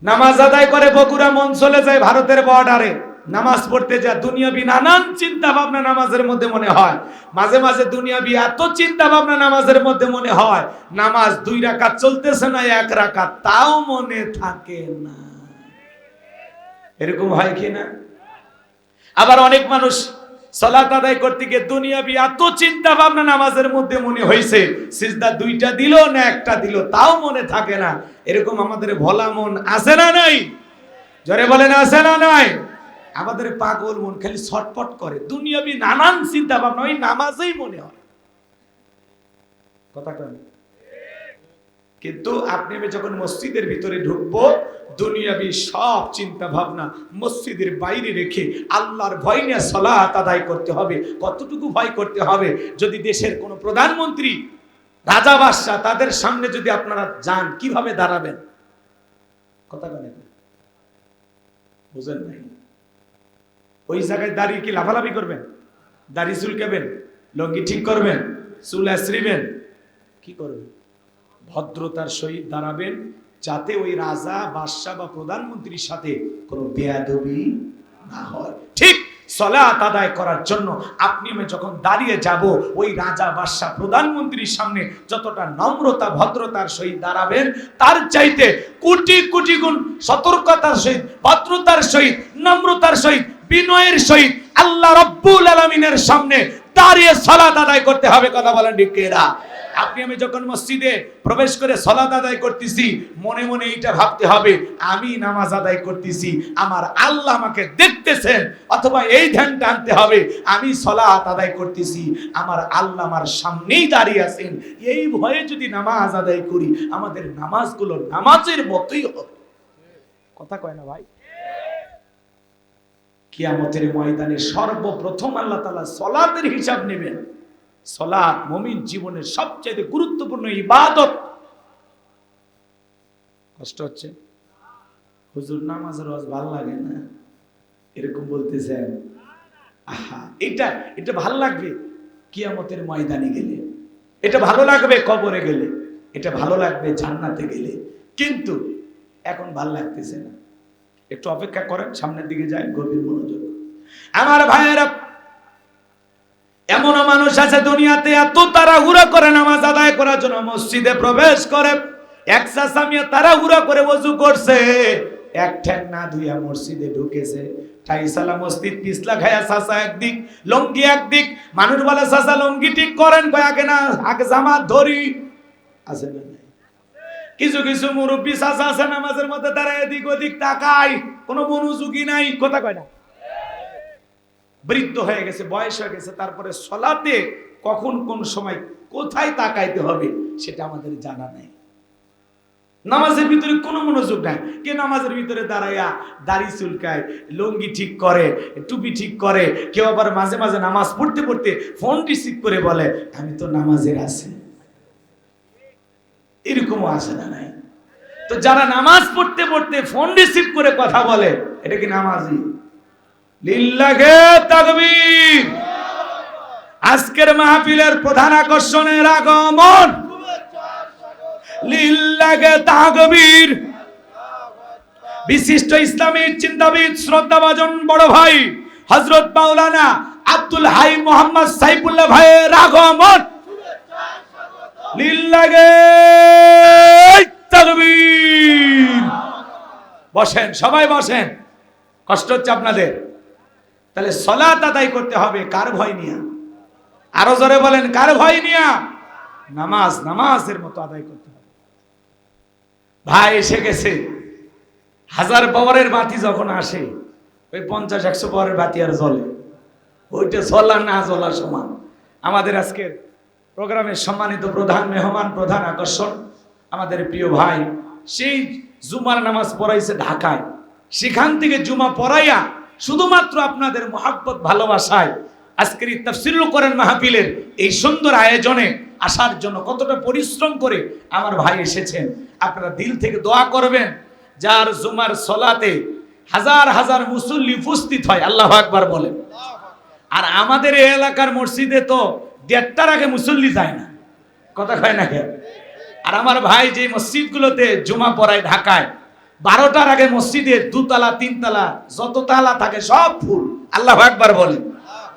নামাজ আদায় করে বগুড়া, মন চলে যায় ভারতের বর্ডারে। নামাজ পড়তে যা দুনিয়াবি নানান চিন্তা ভাবনা নামাজের মধ্যে মনে হয়। মাঝে মাঝে দুনিয়াবি এত চিন্তা ভাবনা নামাজের মধ্যে মনে হয়, নামাজ 2 রাকাত চলতেছে না 1 রাকাত, তাও মনে থাকে না। এরকম হয় কি না? আবার অনেক মানুষ সালাত আদায় করতে গিয়ে দুনিয়াবি এত চিন্তা ভাবনা নামাজের মধ্যে মনে হয়েছে, সিজদা 2টা দিল না 1টা দিল, তাও মনে থাকে না। এরকম আমাদের ভোলা মন আছে না নাই? জোরে বলেন, আছে না নাই? আমাদের পাগল মন খালি ছটপট করে, দুনিয়াবি নানান চিন্তা ভাবনা ওই নামাজেই মনে হয়। কথা কয়? কিন্তু আপনি আমি যখন মসজিদের ভিতরে ঢুকবো, দুনিয়াবি সব চিন্তা ভাবনা মসজিদের বাইরে রেখে আল্লাহর ভয় নিয়ে সালাত আদায় করতে হবে। কতটুকু ভয় করতে হবে? যদি দেশের কোনো প্রধানমন্ত্রী, রাজা, বাদশা, তাদের সামনে যদি আপনারা যান, কিভাবে দাঁড়াবেন? কথা বলেন, বুঝেন নাই? ওই জায়গায় দাঁড়িয়ে কি লাফালাফি করবেন? দাড়ি চুলকাবেন? লঙ্গি ঠিক করবেন? চুল আশ্রিবেন? কি করবেন? ভদ্রতার সহিত দাঁড়াবেন, যাতে ওই রাজা, বাদশা বা প্রধানমন্ত্রীর সাথে কোনো বেয়াদবি না হয়। ঠিক সালাত আদায় করার জন্য আপনি আমি যখন দাঁড়িয়ে যাব, ওই রাজা, বাদশা, প্রধানমন্ত্রীর সামনে যতটা নম্রতা ভদ্রতার সহিত দাঁড়াবেন, তার চাইতে কোটি কোটি গুণ সতর্কতার সহিত, ভদ্রতার সহিত, নম্রতার সহিত, বিনয়ের সহিত আল্লাহ রাব্বুল আলামিনের সামনে দাঁড়িয়ে সালাত আদায় করতে হবে। কথা বলেন ঠিক কিনা? আপনি আমি যখন মসজিদে প্রবেশ করে সালাত আদায় করতেছি, মনে মনে এইটা ভাবতে হবে, আমি নামাজ আদায় করতেছি, আমার আল্লাহ আমাকে দেখতেছেন। অথবা এই ধ্যানটা আনতে হবে, আমি সালাত আদায় করতেছি, আমার আল্লাহ আমার সামনেই দাঁড়িয়ে আছেন। এই ভয়ে যদি নামাজ আদায় করি, আমাদের নামাজগুলো নামাজের মতোই হবে। কথা কয় না ভাই? কিয়ামতের ময়দানে সর্বপ্রথম আল্লাহ তাআলা সালাতের হিসাব নেবেন। সালাত মুমিন জীবনের সবচেয়ে গুরুত্বপূর্ণ ইবাদত। কষ্ট হচ্ছে? হুজুর নামাজের ওয়াজ ভালো লাগে না, এরকম বলতেছেন? আহা, এটা এটা ভালো লাগবে কিয়ামতের ময়দানে গেলে, এটা ভালো লাগবে কবরে গেলে, এটা ভালো লাগবে জান্নাতে গেলে, কিন্তু এখন ভালো লাগতেছে না। একটু অপেক্ষা করেন, সামনের দিকে যায়, গভীর মনোযোগ। আমার ভাইয়েরা, এমন মানুষ আছে দুনিয়াতে এত তাড়াহুড়া করে নামাজ আদায় করার জন্য মসজিদে প্রবেশ করে, এক সাসামিয়া তাড়াহুড়া করে ওযু করছে, এক ঠ্যাং না ধুইয়া মসজিদে ঢুকেছে, টাইসালা মসজিদ পিছলা খায়া সাসা একদিক, লঙ্গি একদিক। মানুষ বলে সাসা লঙ্গি ঠিক করেন, কয় আগে না, আগে জামাত ধরি। আছে না নাই? কিছু কিছু মুরব্বী সাসা আছে নামাজের মধ্যে দাঁড়ায় এদিক ওদিক তাকায়, কোনো মনোযোগী নাই, কথা কয় না। বৃদ্ধ হয়ে গেছে, বয়স হয়ে গেছে, তারপরে সলাতে কখন কোন সময় কোথায় তাকাইতে হবে সেটা আমাদের জানা নেই। নামাজের ভিতরে কোনো মনোযোগ নাই। কে নামাজের ভিতরে দাঁড়াইয়া দাড়ি চুলকায়, লুঙ্গি ঠিক করে, টুপি ঠিক করে, কেউ আবার মাঝে মাঝে নামাজ পড়তে পড়তে ফোন রিসিভ করে বলে আমি তো নামাজের আছি। এরকমও আছে না নাই? তো যারা নামাজ পড়তে পড়তে ফোন রিসিভ করে কথা বলে, এটা কি নামাজি? লিল্লাহে তাকবীর। আজকের মাহফিলের প্রধান আকর্ষণের আগমন, লিল্লাহে তাকবীর। বিশিষ্ট ইসলামী চিন্তাবিদ শ্রদ্ধাভাজন বড় ভাই হযরত মাওলানা আব্দুল হাই মোহাম্মদ সাইফুল্লাহ ভাইয়ের আগমন, লিল্লাহে তাকবীর। বসেন, সবাই বসেন, কষ্ট হচ্ছে আপনাদের। তাহলে সালাত আদায় করতে হবে কার ভয় নিয়া? আরো জোরে বলেন, কার ভয় নিয়া? নামাজ, নামাজের মতো আদায় করতে হবে। ভাই এসে গেছে, 1000 পাওয়ারের বাতি যখন আসে, ওই 50-100 পাওয়ারের বাতি আর জ্বলে, ওইটা জ্বলা না জ্বলা সমান। আমাদের আজকের প্রোগ্রামের সম্মানিত প্রধান মেহমান, প্রধান আকর্ষণ আমাদের প্রিয় ভাই, সেই জুমার নামাজ পড়াইছে ঢাকায়, সেখান থেকে জুমা পড়াইয়া শুধুমাত্র আপনাদের মহাব্বত ভালোবাসায় আজকের এই তাফসীরুল কোরআন মাহফিলের এই সুন্দর আয়োজনে আসার জন্য কতটা পরিশ্রম করে আমার ভাই এসেছেন। আপনারা দিল থেকে দোয়া করবেন, যার জুমার সলাতে হাজার হাজার মুসল্লি উপস্থিত হয়, আল্লাহু আকবার বলেন। আর আমাদের এই এলাকার মসজিদে তো 1:30টার আগে মুসল্লি যায় না, কথা কয় না কেন? আর আমার ভাই যে মসজিদগুলোতে জুমা পড়ায় ঢাকায়, 12টার আগে মসজিদে 2 তলা 3 তলা যত তালা থাকে সব ফুল, আল্লাহু আকবার বলেন।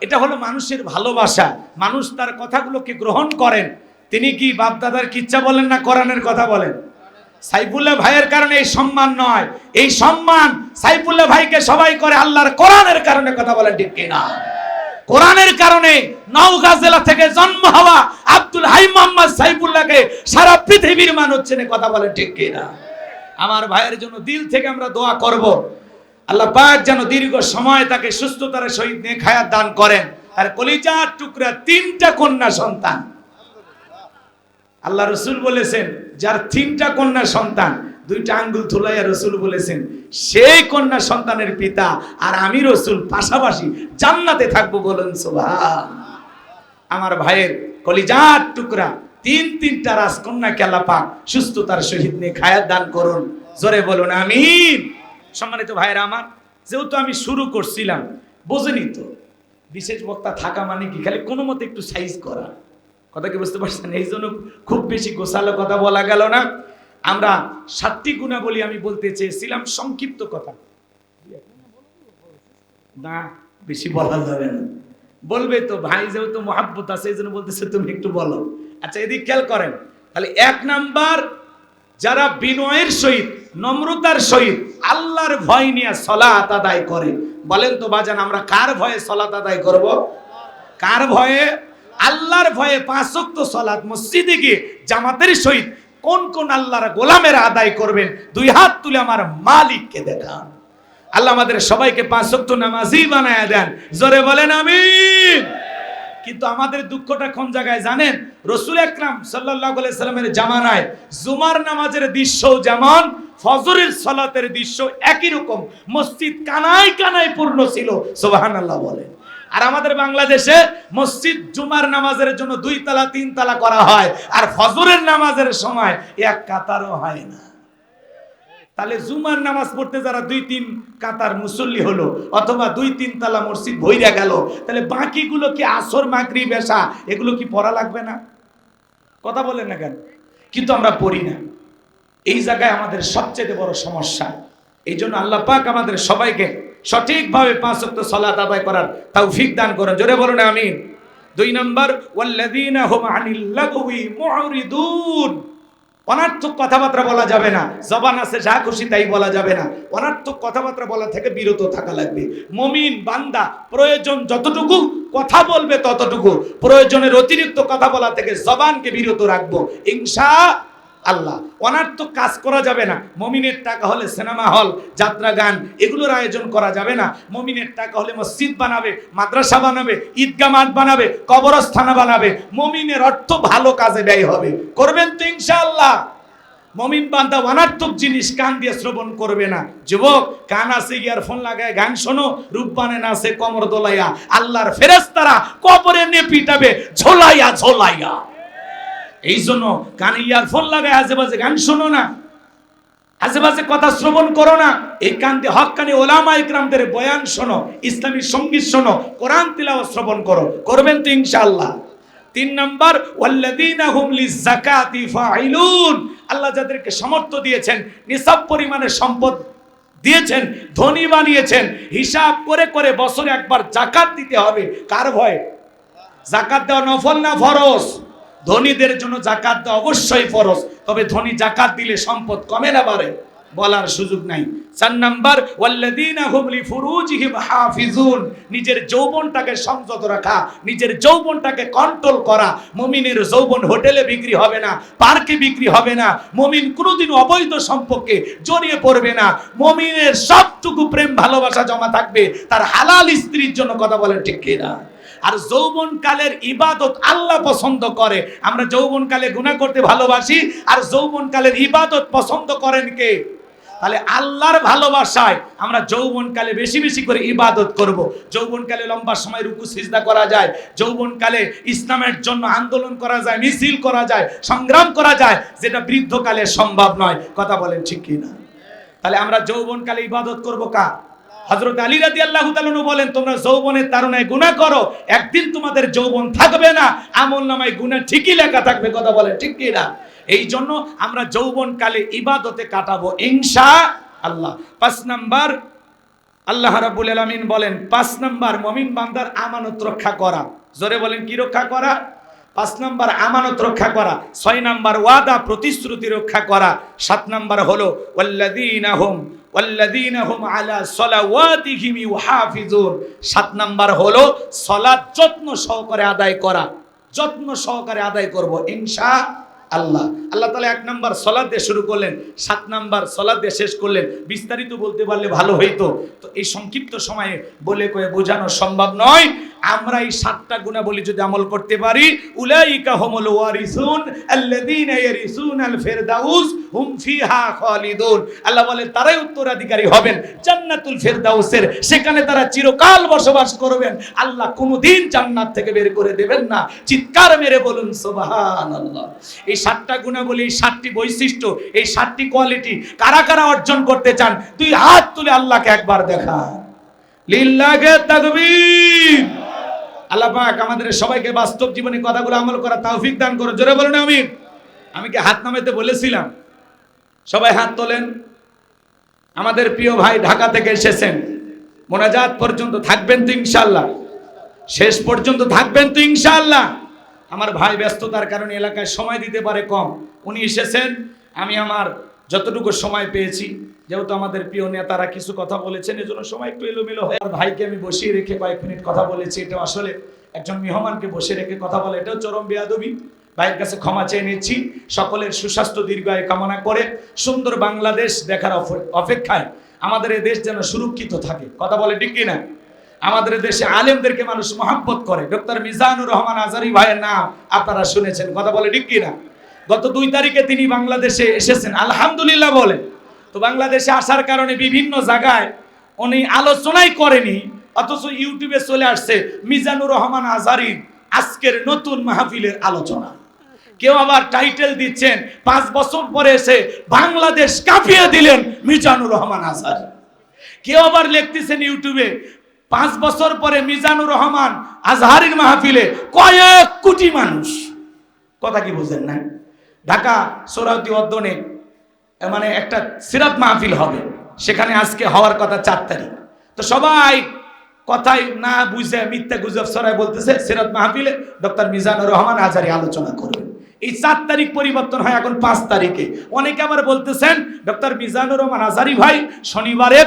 এটা হলো মানুষের ভালোবাসা, মানুষ তার কথাগুলোকে গ্রহণ করেন। তিনি কি বাপদাদার কিচ্ছা বলেন না কোরআনের কথা বলেন? সাইফুল্লাহ ভাইয়ের কারণে এই সম্মান নয়, এই সম্মান সাইফুল্লাহ ভাইকে সবাই করে আল্লাহর কোরআনের কারণে, কথা বলেন ঠিক কিনা? কোরআনের কারণে নওগাঁ জেলা থেকে জন্ম হওয়া আব্দুল হাই মোহাম্মদ সাইফুল্লাহকে সারা পৃথিবীর মানুষ চেনে, কথা বলেন ঠিক কিনা? আমার ভাইয়ের জন্য দিল থেকে আমরা দোয়া করব, আল্লাহ পাক যেন দীর্ঘ সময় তাকে সুস্থতার সহিত নেক হায়াত দান করেন। আর কলিজার টুকরা 3টা কন্যা সন্তান, আল্লাহ রাসূল বলেছেন যার 3টা কন্যা সন্তান, 2টা আঙ্গুল থুলাইয়া রাসূল বলেছেন সেই কন্যা সন্তানের পিতা আর আমি রাসূল পাশাপাশি জান্নাতে থাকবো, বলেন সুবহান। আমার ভাইয়ের কলিজার টুকরা 3টা রাজকন্যাকে আল্লাহ পাক সুস্থতার সহিত নেক হায়াত দান করুন, জোরে বলুন আমিন। সম্মানিত ভাইয়েরা আমার, যেহেতু আমি শুরু করছিলাম, বোঝেনি তো বিশেষ বক্তা থাকা মানে কি খালি কোনো মতে একটু সাইজ করা, কথা কি বুঝতে পারছেন? এই জন্য খুব বেশি গোছালো কথা বলা গেল না। আমরা 7টি গুণাবলী আমি বলতে চেয়েছিলাম, সংক্ষিপ্ত কথা না, বেশি বলা যাবে না। বলবে তো ভাই, যেহেতু মহাব্বত আছে এই জন্য বলতেছে তুমি একটু বলো। আচ্ছা এদিক খেয়াল করেন, তাহলে 1 নাম্বার, যারা বিনয়ের সহিত নম্রতার সহিত আল্লাহর ভয় নিয়ে সালাত আদায় করে। বলেন তো বাজান, আমরা কার ভয়ে সালাত আদায় করব? কার ভয়ে? আল্লাহর ভয়ে 5 ওয়াক্ত সালাত মসজিদে গিয়ে জামাতের সহিত কোন কোন আল্লাহর গোলামেরা আদায় করবেন? 2 হাত তুলে আমার মালিককে দেখান। আল্লাহ আমাদের সবাইকে 5 ওয়াক্ত নামাজি বানায় দেন, জোরে বলেন আমিন। কিন্তু আমাদের দুঃখটা কোন জায়গায় জানেন? রাসূল আকরাম সাল্লাল্লাহু আলাইহি সাল্লামের জামানায় জুমার নামাজের দৃশ্য যেমন ফজরের সালাতের দৃশ্য একই রকম, মসজিদ কানায় কানায় পূর্ণ ছিল, সুবহানাল্লাহ বলেন। আর আমাদের বাংলাদেশে মসজিদ জুমার নামাজের জন্য 2 তলা 3 তলা করা হয়, আর ফজরের নামাজের সময় 1 কাতারও হয় না। তাহলে জুমার নামাজ পড়তে যারা 2-3 কাতার মুসল্লি হলো অথবা 2-3 তালা মসজিদ ভইরা গেল, তাহলে বাকিগুলো কি আসর মাগরিব এশা এগুলো কি পড়া লাগবে না? কথা বলেন না কেন? কিন্তু আমরা পড়ি না। এই জায়গায় আমাদের সবচেয়ে বড় সমস্যা। এই জন্য আল্লাহ পাক আমাদের সবাইকে সঠিকভাবে 5 ওয়াক্ত সালাত আদায় করার তৌফিক দান করেন। জোরে বলুন আমিন। 2 নাম্বার, ওয়াল্লাযীনা হুম আনিল লাগওয়ি মুরিদুন। অনার্থক কথাবার্তা বলা যাবে না। জবান আছে যা খুশি তাই বলা যাবে না। অনার্থক কথাবার্তা বলা থেকে বিরত থাকা লাগবে। মুমিন বান্দা প্রয়োজন যতটুকু কথা বলবে ততটুকু, প্রয়োজনের অতিরিক্ত কথা বলা থেকে জবানকে বিরত রাখবো ইনশাআল্লাহ। অনার্থক কাজ করা যাবে না। মুমিনের টাকা হলে সিনেমা হল, যাত্রা গান এগুলোর আয়োজন করা যাবে না। মুমিনের টাকা হলে মসজিদ বানাবে, মাদ্রাসা বানাবে, ঈদগাহ মাঠ বানাবে, কবরস্থান বানাবে। মুমিনের অর্থ ভালো কাজে ব্যয় হবে। করবেন তো ইনশাআল্লাহ? মুমিন বান্দা অনার্থক জিনিস কান দিয়ে শ্রবণ করবে না। যুবক, কান আছে ইয়ারফোন লাগায় গান শোনো, রূপবানে নাচে কমর দোলাইয়া, আল্লাহর ফেরেশতারা কবরে নিয়ে পিটাবে ঝোলাইয়া ঝোলাইয়া। এই জন্য কানে ইয়ারফোন লাগায় আজেবাজে গান শোনো না, আজেবাজে কথা শ্রবণ করো না। এই কান দিয়ে হক্কানি ওলামা ইকরামদের বয়ান শোনো, ইসলামী সঙ্গীত শোনো, কোরআন তিলাওয়াত শ্রবণ করো। করবেন তো ইনশাআল্লাহ? 3 নাম্বার, ওয়াল্লাযীনা হুম লিযাকাতি ফাইলুন। আল্লাহ যাদেরকে সামর্থ্য দিয়েছেন, নিসাব পরিমাণের সম্পদ দিয়েছেন, ধনী বানিয়েছেন, হিসাব করে করে বছরে একবার যাকাত দিতে হবে। কার ভয়ে? যাকাত দেওয়া নফল না ফরজ? ধনীদের জন্য যাকাত দেওয়া অবশ্যই ফরজ। তবে ধনী যাকাত দিলে সম্পদ কমে না বাড়ে বলার সুযোগ নাই। 4 নাম্বার, ওয়াল্লাযীনা হুম লিফুরুজিহিম হাফিজুন। নিজের যৌবনটাকে সংযত রাখা, নিজের যৌবনটাকে কন্ট্রোল করা। মুমিনের যৌবন হোটেলে বিক্রি হবে না, পার্কে বিক্রি হবে না। মুমিন কোনোদিন অবৈধ সম্পর্কে জড়িয়ে পড়বে না। মুমিনের সবটুকু প্রেম ভালোবাসা জমা থাকবে তার হালাল স্ত্রীর জন্য। কথা বলেন ঠিক কি না? আর যৌবনকালের ইবাদত আল্লাহ পছন্দ করে। আমরা যৌবনকালে গুনাহ করতে ভালোবাসি, আর যৌবনকালের ইবাদত পছন্দ করেন কে? তাহলে আল্লাহর ভালোবাসায় আমরা যৌবনকালে বেশি বেশি করে ইবাদত করব। যৌবনকালে লম্বা সময় রুকু সিজদা করা যায়, যৌবনকালে ইসলামের জন্য আন্দোলন করা যায়, মিছিল করা যায়, সংগ্রাম করা যায়, যেটা বৃদ্ধকালে সম্ভব নয়। কথা বলেন ঠিক কি না? তাহলে আমরা যৌবনকালে ইবাদত করব কার? হযরত আলী রাদিয়াল্লাহু তাআলা বলেন, তোমরা যৌবনের তারুণায় গুনাহ করো, একদিন তোমাদের যৌবন থাকবে না, আমলনামায় গুনাহ ঠিকই লেখা থাকবে। কথা বলেন ঠিক কি না? এই জন্য আমরা যৌবনকালে ইবাদতে কাটাবো ইনশাআল্লাহ। 5 নাম্বার, আল্লাহ রাব্বুল আলামিন বলেন 5 নাম্বার মুমিন বান্দার আমানত রক্ষা করা। জোরে বলেন কি রক্ষা করা? 5 নাম্বার আমানত রক্ষা করা। 6 নাম্বার ওয়াদা প্রতিশ্রুতি রক্ষা করা। 7 নাম্বার হলো ওয়াল্লাযীনা হুম আলা সালাওয়াতিহিম ইউহাফিজুন। 7 নাম্বার হলো সালাত যত্ন সহকারে আদায় করা। যত্ন সহকারে আদায় করব ইনশাআল্লাহ। আল্লাহ তাআলা 1 নাম্বার সালাত দিয়ে শুরু করলেন, 7 নাম্বার সালাত দিয়ে শেষ করলেন। বিস্তারিত বলতে পারলে ভালো হইতো, তো এই সংক্ষিপ্ত সময়ে বলে কয়ে বোঝানো সম্ভব নয়। আমরা এই 7টা গুণাবলী যদি আমল করতে পারি, উলাইকা হুমুল ওয়ারিসুন আল্লাযীনা ইয়ারিসুনাল ফিরদাউস হুম ফিহা খালিদুন। আল্লাহ বলেন তারাই উত্তরাধিকারী হবেন জান্নাতুল ফিরদাউসের, সেখানে তারা চিরকাল বসবাস করবেন। আল্লাহ কোনোদিন জান্নাত থেকে বের করে দেবেন না। চিৎকার মেরে বলুন সুবহানাল্লাহ। এই 7টা গুণাবলী, এই 7টি বৈশিষ্ট্য, এই 7টি কোয়ালিটি কারা কারা অর্জন করতে চান? 2 হাত তুলে আল্লাহকে একবার দেখান। লিল্লাহি তাকবীর। আল্লাহ পাক আমাদের সবাইকে বাস্তব জীবনে কথাগুলো আমল করা তৌফিক দান করুন। জোরে বলুন আমিন। আমি কি হাত নামাইতে বলেছিলাম? সবাই হাত তোলেন। আমাদের প্রিয় ভাই ঢাকা থেকে এসেছেন, মোনাজাত পর্যন্ত থাকবেন তো ইনশাআল্লাহ? শেষ পর্যন্ত থাকবেন তো ইনশাআল্লাহ? আমার ভাই ব্যস্ততার কারণে এলাকায় সময় দিতে পারে কম, উনি এসেছেন। আমি আমার যতটুকু সময় পেয়েছি, যেহেতু আমাদের প্রিয় নেতারা কিছু কথা বলেছেন, এজন্য সময় একটু এলোমেলো হয়। আর ভাইকে আমি বসিয়ে রেখে কয়েক মিনিট কথা বলেছি। এটা আসলে একজন মেহমানকে বসে রেখে কথা বলে, এটাও চরম বেয়াদবি। ভাইয়ের কাছে ক্ষমা চেয়ে নিচ্ছি। সকলের সুস্বাস্থ্য দীর্ঘায়ু কামনা করে সুন্দর বাংলাদেশ দেখার অপেক্ষায় আমাদের এই দেশ যেন সুরক্ষিত থাকে। কথা বলে ঠিক কিনা? আমাদের দেশে আলেমদেরকে মানুষ মহব্বত করে। ডক্টর মিজানুর রহমান আজারি ভাইয়ের নাম আপনারা শুনেছেন। কথা বলে ঠিক কিনা? গত 2 তারিখে তিনি বাংলাদেশে এসেছেন, আলহামদুলিল্লাহ বলে। তো বাংলাদেশে আসার কারণে বিভিন্ন জায়গায় উনি আলোচনাই করেনি, অথচ ইউটিউবে চলে আসছে মিজানুর রহমান আজারির আজকের নতুন মাহফিলের আলোচনা। কেউ আবার টাইটেল দিচ্ছেন 5 বছর পরে এসে বাংলাদেশ কাঁপিয়ে দিলেন মিজানুর রহমান আজহারী। কেউ আবার লিখতেছেন ইউটিউবে 5 বছর পরে মিজানুর রহমান আজহারীর মাহফিলে কয়েক কোটি মানুষ। কথা কি বুঝেন না? ঢাকা সোহরাওয়ার্দী উদ্যানে মানে একটা সিরাত মাহফিল হবে, সেখানে আজকে হওয়ার কথা 4 তারিখ। তো সবাই কথাই না বুঝে মিথ্যা গুজব ছড়ায় বলতেছে সিরাত মাহফিলে ডক্টর মিজানুর রহমান আজহারী আলোচনা করবেন। এই 4 তারিখ পরিবর্তন হয় এখন 5 তারিখে। অনেকে আবার বলতেছেন ডক্টর মিজানুর রহমান আজহারী ভাই শনিবারে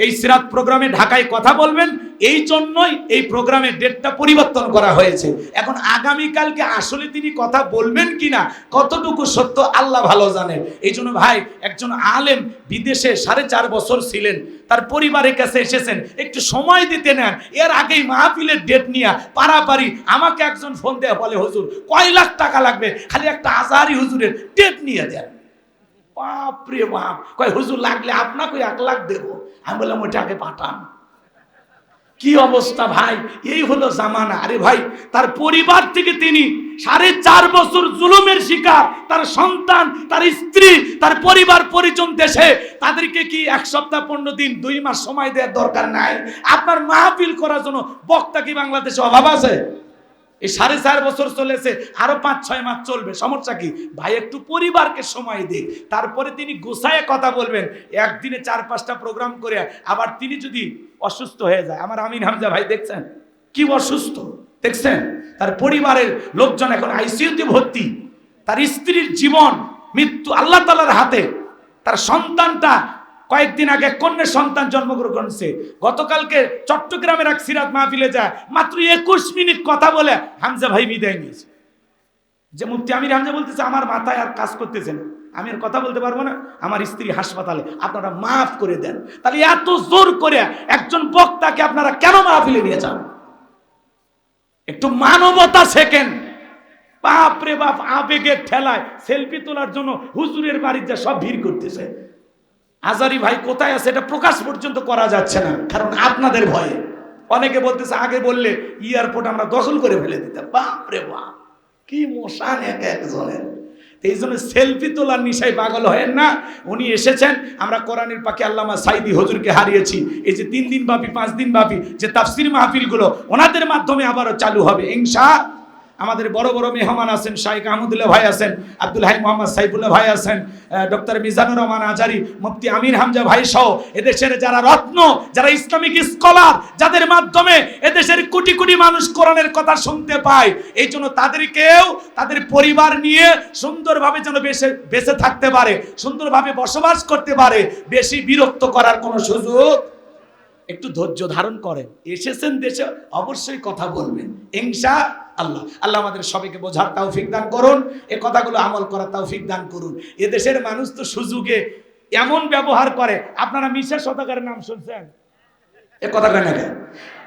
এই সিরাত প্রোগ্রামে ঢাকায় কথা বলবেন, এই জন্যই এই প্রোগ্রামের ডেটটা পরিবর্তন করা হয়েছে। এখন আগামীকালকে আসলে তিনি কথা বলবেন কিনা, কতটুকু সত্য আল্লাহ ভালো জানেন। এই জন্য ভাই, একজন আলেম বিদেশে 4.5 বছর ছিলেন, তার পরিবারের কাছে এসেছেন, একটু সময় দিতে নেন। এর আগেই মাহফিলের ডেট নিয়ে পারাপারি আমাকে একজন ফোন দেয়া বলে, হুজুর কয় লাখ টাকা লাগবে, খালি একটা আজহারী হুজুরের ডেট নিয়ে দেন। বাপরে বাপ, কয় হুজুর লাগলে আপনাকে 1 লাখ দেবো। আমি বললাম ওইটা আগে পাঠান। কি অবস্থা ভাই, এই হলো জামানা। আরে ভাই, তার পরিবার থেকে তিনি 4.5 বছর জুলুমের শিকার, তার সন্তান, তার স্ত্রী, তার পরিবার পরিজন দেশে, তাদেরকে কি 1 সপ্তাহ 15 দিন 2 মাস সময় দেওয়ার দরকার নাই? আপনার মাহফিল করার জন্য বক্তা কি বাংলাদেশে অভাব আছে? এই 4.5 বছর চলেছে, আরো 5-6 মাস চলবে, সমস্যা কি ভাই? একটু পরিবারকে সময় দিক, তারপরে তিনি গুছায় কথা বলবেন। একদিনে 4-5টা প্রোগ্রাম করে আবার তিনি যদি অসুস্থ হয়ে যায়, আমার আমিন হামজা ভাই দেখছেন কি অসুস্থ, দেখছেন? তার পরিবারের লোকজন এখন আইসিইউতে ভর্তি, তার স্ত্রীর জীবন মৃত্যু আল্লাহ তাআলার হাতে। তার সন্তানটা কয়েকদিন আগে কন্যা সন্তান জন্মগ্রহণ করেছে। গতকালকে চট্টগ্রামের এক সিরাত মাহফিলে যায়, মাত্র 21 মিনিট কথা বলে হামজা ভাই বিদায় নিয়েছে। যে মুফতি আমির হামজা বলতেছে আমার মাথায় আর কাজ করতেছে না, আমি আর কথা বলতে পারবো না, আমার স্ত্রী হাসপাতালে, আপনারা মাফ করে দেন। তাহলে এত জোর করে একজন বক্তাকে আপনারা কেন মাহফিলে নিয়ে যান? একটু মানবতা শেখেন। বাপরে বাপ, আবেগের ঠেলায় সেলফি তোলার জন্য হুজুরের বাড়িতে সব ভিড় করতেছে। আজহারী ভাই কোথায় আছে এটা প্রকাশ পর্যন্ত করা যাচ্ছে না, কারণ আপনাদের ভয়ে। অনেকে বলতেছে আগে বললে এয়ারপোর্ট আমরা দখল করে ফেলে দিতাম। বাপরে বাপ, কি মশান এক একজনের। এই জন্য সেলফি তোলার নিশায় পাগল হয়েন না। উনি এসেছেন, আমরা কোরআনের পাকে আল্লামা সাইদি হুজুরকে হারিয়েছি। এই যে 3 দিন ব্যাপী 5 দিন ব্যাপী যে তাফসীর মাহফিলগুলো ওনাদের মাধ্যমে আবারও চালু হবে ইনশাআল্লাহ। আমাদের বড় বড় মেহমান আছেন, শাইখ আহমদুল্লাহ ভাই আছেন, আব্দুল হাই মোহাম্মদ সাইফুল্লাহ ভাই আছেন, ডক্টর মিজানুর রহমান আজহারী, মুফতি আমির হামজা ভাই সহ এদেশের যারা রত্ন, যারা ইসলামিক স্কলার, যাদের মাধ্যমে এদেশের কোটি কোটি মানুষ কোরআনের কথা শুনতে পায়, এই জন্য তাদেরকেও তাদের পরিবার নিয়ে সুন্দরভাবে যেন বেঁচে থাকতে পারে, সুন্দরভাবে বসবাস করতে পারে, বেশি বিরক্ত করার কোনো সুযোগ। একটু ধৈর্য ধারণ করেন, এসেছেন দেশে, অবশ্যই কথা বলবেন ইনশাআল্লাহ। আল্লাহ আমাদের সবাইকে বোঝার তৌফিক দান করুন, এই কথাগুলো আমল করার তৌফিক দান করুন। এদেশের মানুষ তো সুযোগে এমন ব্যবহার করে। আপনারা মিশা সওদাগরের নাম শুনছেন? এ কথা কেন?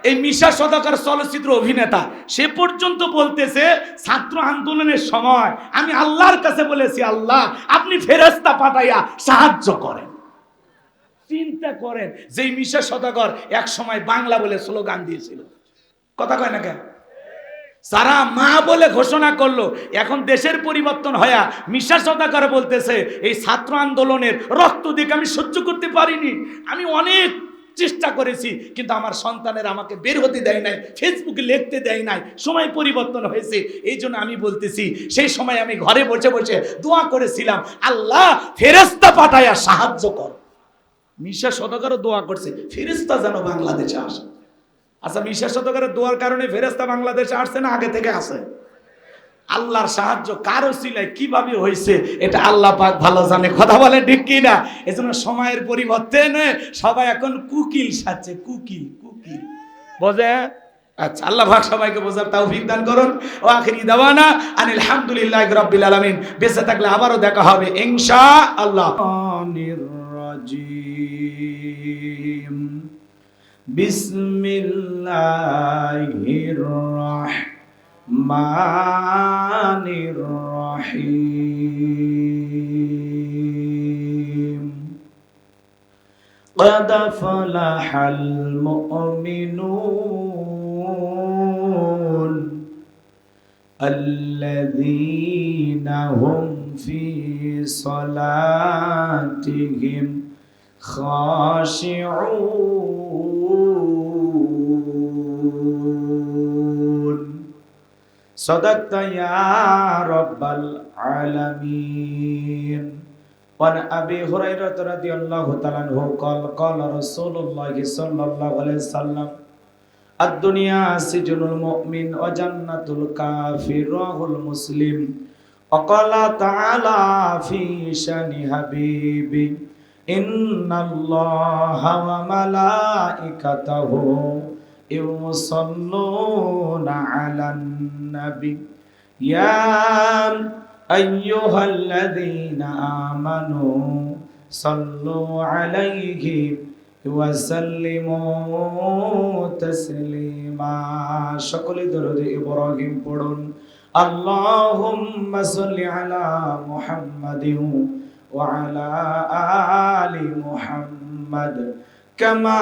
এই মিশা সওদাগর চলচ্চিত্র অভিনেতা, সে পর্যন্ত বলতেছে ছাত্র আন্দোলনের সময় আমি আল্লাহর কাছে বলেছি, আল্লাহ আপনি ফেরেশতা পাঠাইয়া সাহায্য করেন। চিন্তা করেন, যে মিশা সওদাগর এক সময় বাংলা বলে স্লোগান দিয়েছিল। কথা কয় না কেন? সারা মা বলে ঘোষণা করলো, এখন দেশের পরিবর্তন হয়া মিশা সওদাগর বলতেছে এই ছাত্র আন্দোলনের রক্ত দিকে আমি সহ্য করতে পারিনি, আমি অনেক চেষ্টা করেছি, কিন্তু আমার সন্তানের আমাকে বের হতে দেয় নাই, ফেসবুকে লিখতে দেয় নাই, সময় পরিবর্তন হয়েছে। এই জন্য আমি বলতেছি, সেই সময় আমি ঘরে বসে বসে দোয়া করেছিলাম, আল্লাহ ফেরেশতা পাঠায়া সাহায্য কর। মিশা সওদাগরও দোয়া করছে ফেরেশতা যেন বাংলাদেশে আসে। আচ্ছা, মিশা সওদাগরের দোয়ার কারণে ফেরেশতা বাংলাদেশে আসছে না আগে থেকে আছে? আল্লাহর সাহায্য কার ওসিলায় কিভাবে হয়েছে এটা আল্লাহ পাক ভালো জানে। কথা বলে ঠিক কি না? এজন্য সময়ের পরিবর্তনে সবাই এখন কুকিল সাজছে, কুকিল কুকিল বোঝে। আচ্ছা, আল্লাহ পাক সবাইকে বোঝার তৌফিক দান করুন। ও আখিরি দাওয়ানা আনিল হামদুলিল্লাহি রাব্বিল আলামিন। বেঁচে থাকলে আবারও দেখা হবে ইনশাআল্লাহ। বিসমিল্লাহির রাহমানির রহিম। قد أفلح المؤمنون الذين হুম ফি সলাতিহিম খাশিউন সাদাকতা ইয়া রাব্বাল আলামিন। وعن أبي هريرة رضي الله تعالى عنه قال قال رسول الله صلى الله عليه وسلم الدنيا سجن المؤمن وجنة الكافر رواه المسلم وقال تعالى في شأن حبيبي إن الله وملائكته يصلون على النبي يا أيها الذين آمنوا صلوا عليه وسلموا تسليما সকল দরুদ ইব্রাহিম পড়ুন اللهم صل على محمد وعلى آل محمد كما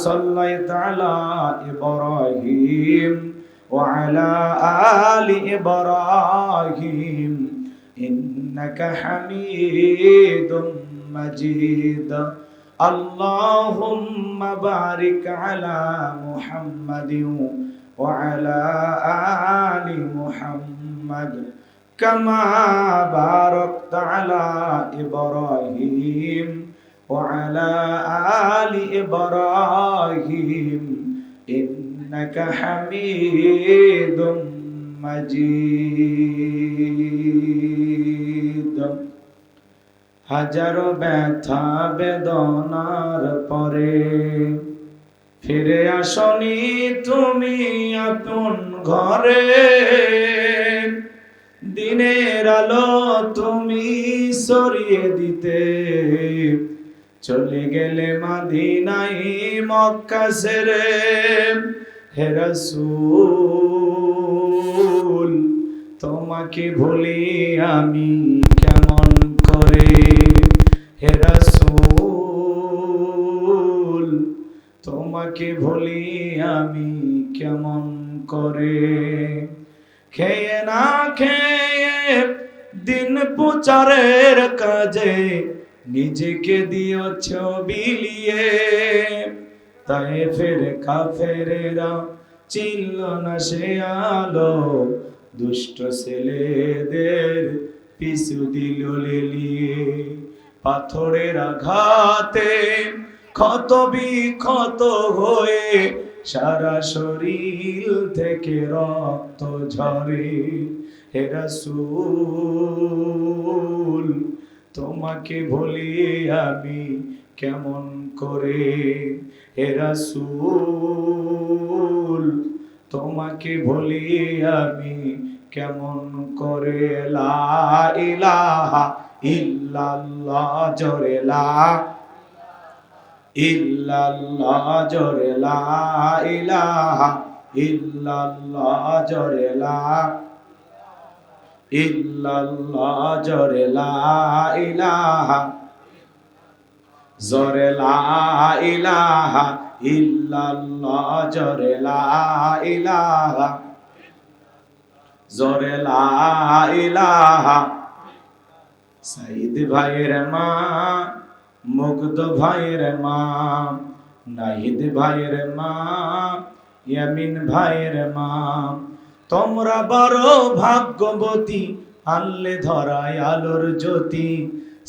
صليت على إبراهيم وعلى آل إبراهيم إنك حميد مجيد اللهم بارك على محمد وعلى آل محمد كما باركت على إبراهيم وعلى آل إبراهيم إنك حميد مجيد হাজারো ব্যথা বেদনার পরে ফিরে আসনি তুমি আপন ঘরে দিনের আলো তুমি সরিয়ে দিতে চলে গেলে মদিনায় মক্কা ছেড়ে হে রাসূল তোমাকে ভুলি আমি কেমন করে হে রাসূল তোমাকে ভুলি আমি কেমন করে খেয়ে না খেয়ে দিন প্রচারের কাজে নিজেকে দিয়েছ বিলিয়ে তাই ফের কাফেরেরা চিনল না সে আলো দুষ্ট ছেলেদের পিছু দিল লেলিয়ে পাথরের আঘাতে ক্ষত বিক্ষত হয়ে সারা শরীর থেকে রক্ত ঝরে হে রাসূল তোমাকে ভুলি আমি কেমন করে হে রাসূল তোমাকে ভুলি আমি কেমন করে লা ইলাহা ইল্লাল্লাহ জোরে লা ইল্লাল্লাহ জোরে লা ইলাহা ইল্লাল্লাহ জোরে লা ইল্লাল্লাহ জোরে লা ইলাহা জোরে লা ইলাহা ইল্লাল্লাহ জোরে লা ইলাহা জোরে লা ইলাহা সাইদ ভাইয়ের মা মুগ্ধ ভাইয়ের মা নাহিদ ভাইয়ের মা ইয়ামিন ভাইয়ের মা তোমরা বড় ভাগ্যবতী আনলে ধরায় আলোর জ্যোতি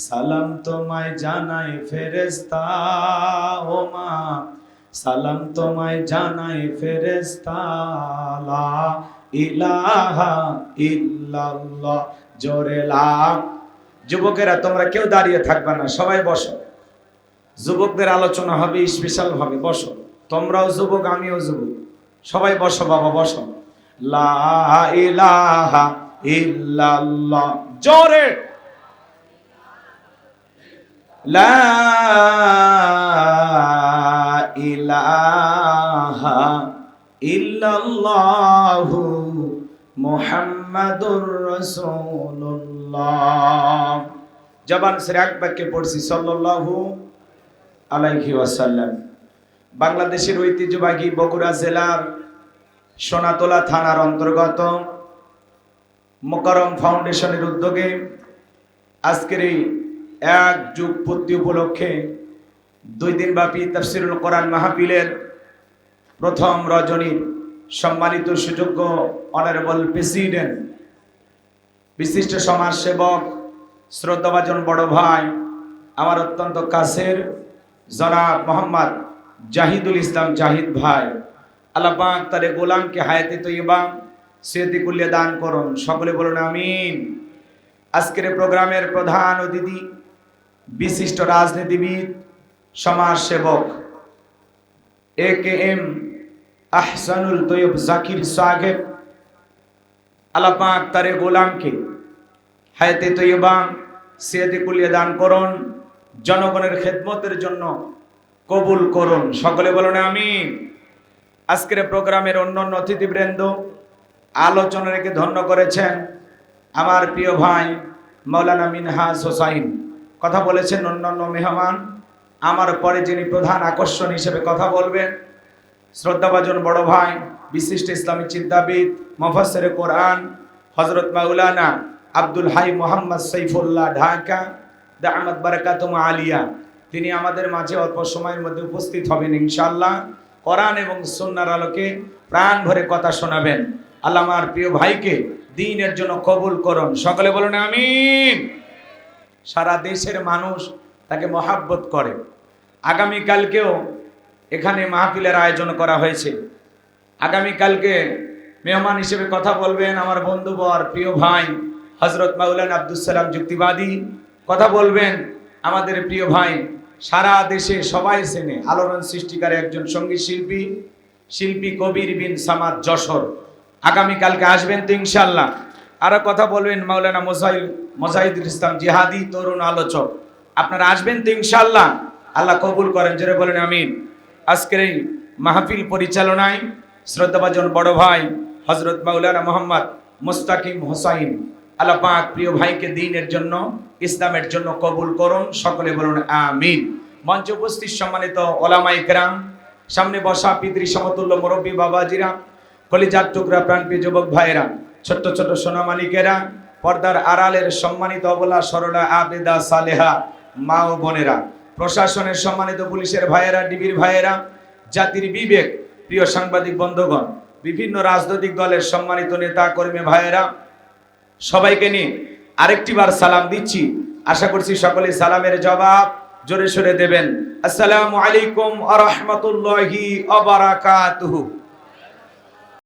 সালাম তোমায় জানাই ফেরেশতা ও মা সালাম তোমায় জানাই ফেরেশতা লা ইলাহা ইল্লাল্লাহ জোরে লা যুবকেরা তোমরা কেউ দাঁড়িয়ে থাকবে না সবাই বসো যুবকদের আলোচনা হবে স্পেশাল ভাবে বসো তোমরাও যুবক আমিও যুবক সবাই বসো বাবা বসো লা ইলাহা ইল্লাল্লাহ জোরে লা ইলাহা ইল্লাল্লাহু মুহাম্মাদুর রাসূলুল্লাহ জবান ছেড়ে এক বাক্যে পড়ছি সাল্লাল্লাহু আলাইহি ওয়াসাল্লাম। বাংলাদেশের ঐতিহ্যবাহী বগুড়া জেলার সোনাতলা থানার অন্তর্গত মোকাররম ফাউন্ডেশনের উদ্যোগে আজকের এই এক যুগ পূর্তি উপলক্ষে 2 দিনব্যাপী তাফসীরুল কোরআন মাহফিলের প্রথম রজনীর সম্মানিত সুযোগ্য অনারেবল প্রেসিডেন্ট, বিশিষ্ট সমাজসেবক, শ্রদ্ধাভাজন বড় ভাই, আমার অত্যন্ত কাছের জনাব মোহাম্মদ জাহিদুল ইসলাম জাহিদ ভাই, আল্লাহ পাক তার গোলামকে হায়াতে তৈয়বা সেহতে কুল্লিয়া দান করুন। সকলে বলুন আমিন। আজকের প্রোগ্রামের প্রধান অতিথি বিশিষ্ট রাজনীতিবিদ, সমাজসেবক AKM আহসানুল তৈয়ব জাকির সাহেব, আল্লাহ পাক তার গোলামকে হায়াতে তৈয়বা সেহতে কুল্লিয়া দান করুন, জনগণের খেদমতের জন্য কবুল করুন। সকলে বলুন আমিন। আজকের প্রোগ্রামের অন্যান্য অতিথিবৃন্দ আলোচনা রেখে ধন্য করেছেন আমার প্রিয় ভাই মাওলানা মিনহাজ হোসাইন, কথা বলেছেন অন্যান্য মেহমান। আমার পরে যিনি প্রধান আকর্ষণ হিসেবে কথা বলবেন, শ্রদ্ধাভাজন বড় ভাই, বিশিষ্ট ইসলামী চিন্তাবিদ, মুফাসসিরে কোরআন হযরত মাওলানা আব্দুল হাই মোহাম্মদ সাইফুল্লাহ ঢাকা দামাত বারাকাতুম আলিয়া, তিনি আমাদের মাঝে অল্প সময়ের মধ্যে উপস্থিত হবেন ইনশাআল্লাহ। কোরআন এবং সুন্নাহর আলোকে প্রাণ ভরে কথা শোনাবেন। আল্লাহ আমার প্রিয় ভাইকে দ্বীনের জন্য কবুল করুন। সকলে বলুন আমিন। সারা দেশের মানুষ তাকে মহাব্বত করে। আগামীকালকেও এখানে মাহফিলের আয়োজন করা হয়েছে। আগামীকালকে মেহমান হিসেবে কথা বলবেন আমার বন্ধুবর, প্রিয় ভাই হযরত মাওলানা আব্দুস সালাম যুক্তিবাদী, কথা বলবেন আমাদের প্রিয় ভাই, সারা দেশে সবাই চেনে আলোড়ন সৃষ্টিকারী একজন সঙ্গীত শিল্পী কবির বিন সামাদ যশোর। আগামীকালকে আসবেন তো ইনশাআল্লাহ। আরো কথা বলবেন মাওলানা মোজাহিদুল ইসলাম জিহাদি, তরুণ আলোচক। আপনারা আসবেন তো ইনশাআল্লাহ। আল্লাহ কবুল করেন, জোরে বলেন আমিন। আজকের এই মাহফিল পরিচালনায় শ্রদ্ধাভাজন বড় ভাই হযরত মাওলানা মোহাম্মদ মুস্তাকিম হোসাইন, আল্লাহ পাক প্রিয় ভাইকে দ্বীনের জন্য, ইসলামের জন্য কবুল করুন। সকলে বলুন আমিন। মঞ্চে উপস্থিত সম্মানিত ওলামায়ে কেরাম, সামনে বসা পিতৃ সমতুল্য মুরব্বী বাবাজিরা, কলিজার টুকরা প্রাণপ্রিয় যুবক ভাইয়েরা, ছোট্ট ছোট সোনামানিকেরা, পর্দার আড়ালের সম্মানিত অবলা সরলা আবেদা সালেহা মা ও বোনেরা, প্রশাসনের সম্মানিত পুলিশের ভাইয়েরা, ডিবির ভাইয়েরা, জাতির বিবেক, প্রিয় সাংবাদিক বন্ধুগণ, বিভিন্ন রাজনৈতিক দলের সম্মানিত নেতা কর্মী ভাইয়েরা, সবাইকে নিয়ে আরেকটি বার সালাম দিচ্ছি। আশা করছি সকলে সালামের জবাব জোরে সোরে দেবেন। আসসালামু আলাইকুম ওয়া রাহমাতুল্লাহি ওয়া বারাকাতুহু।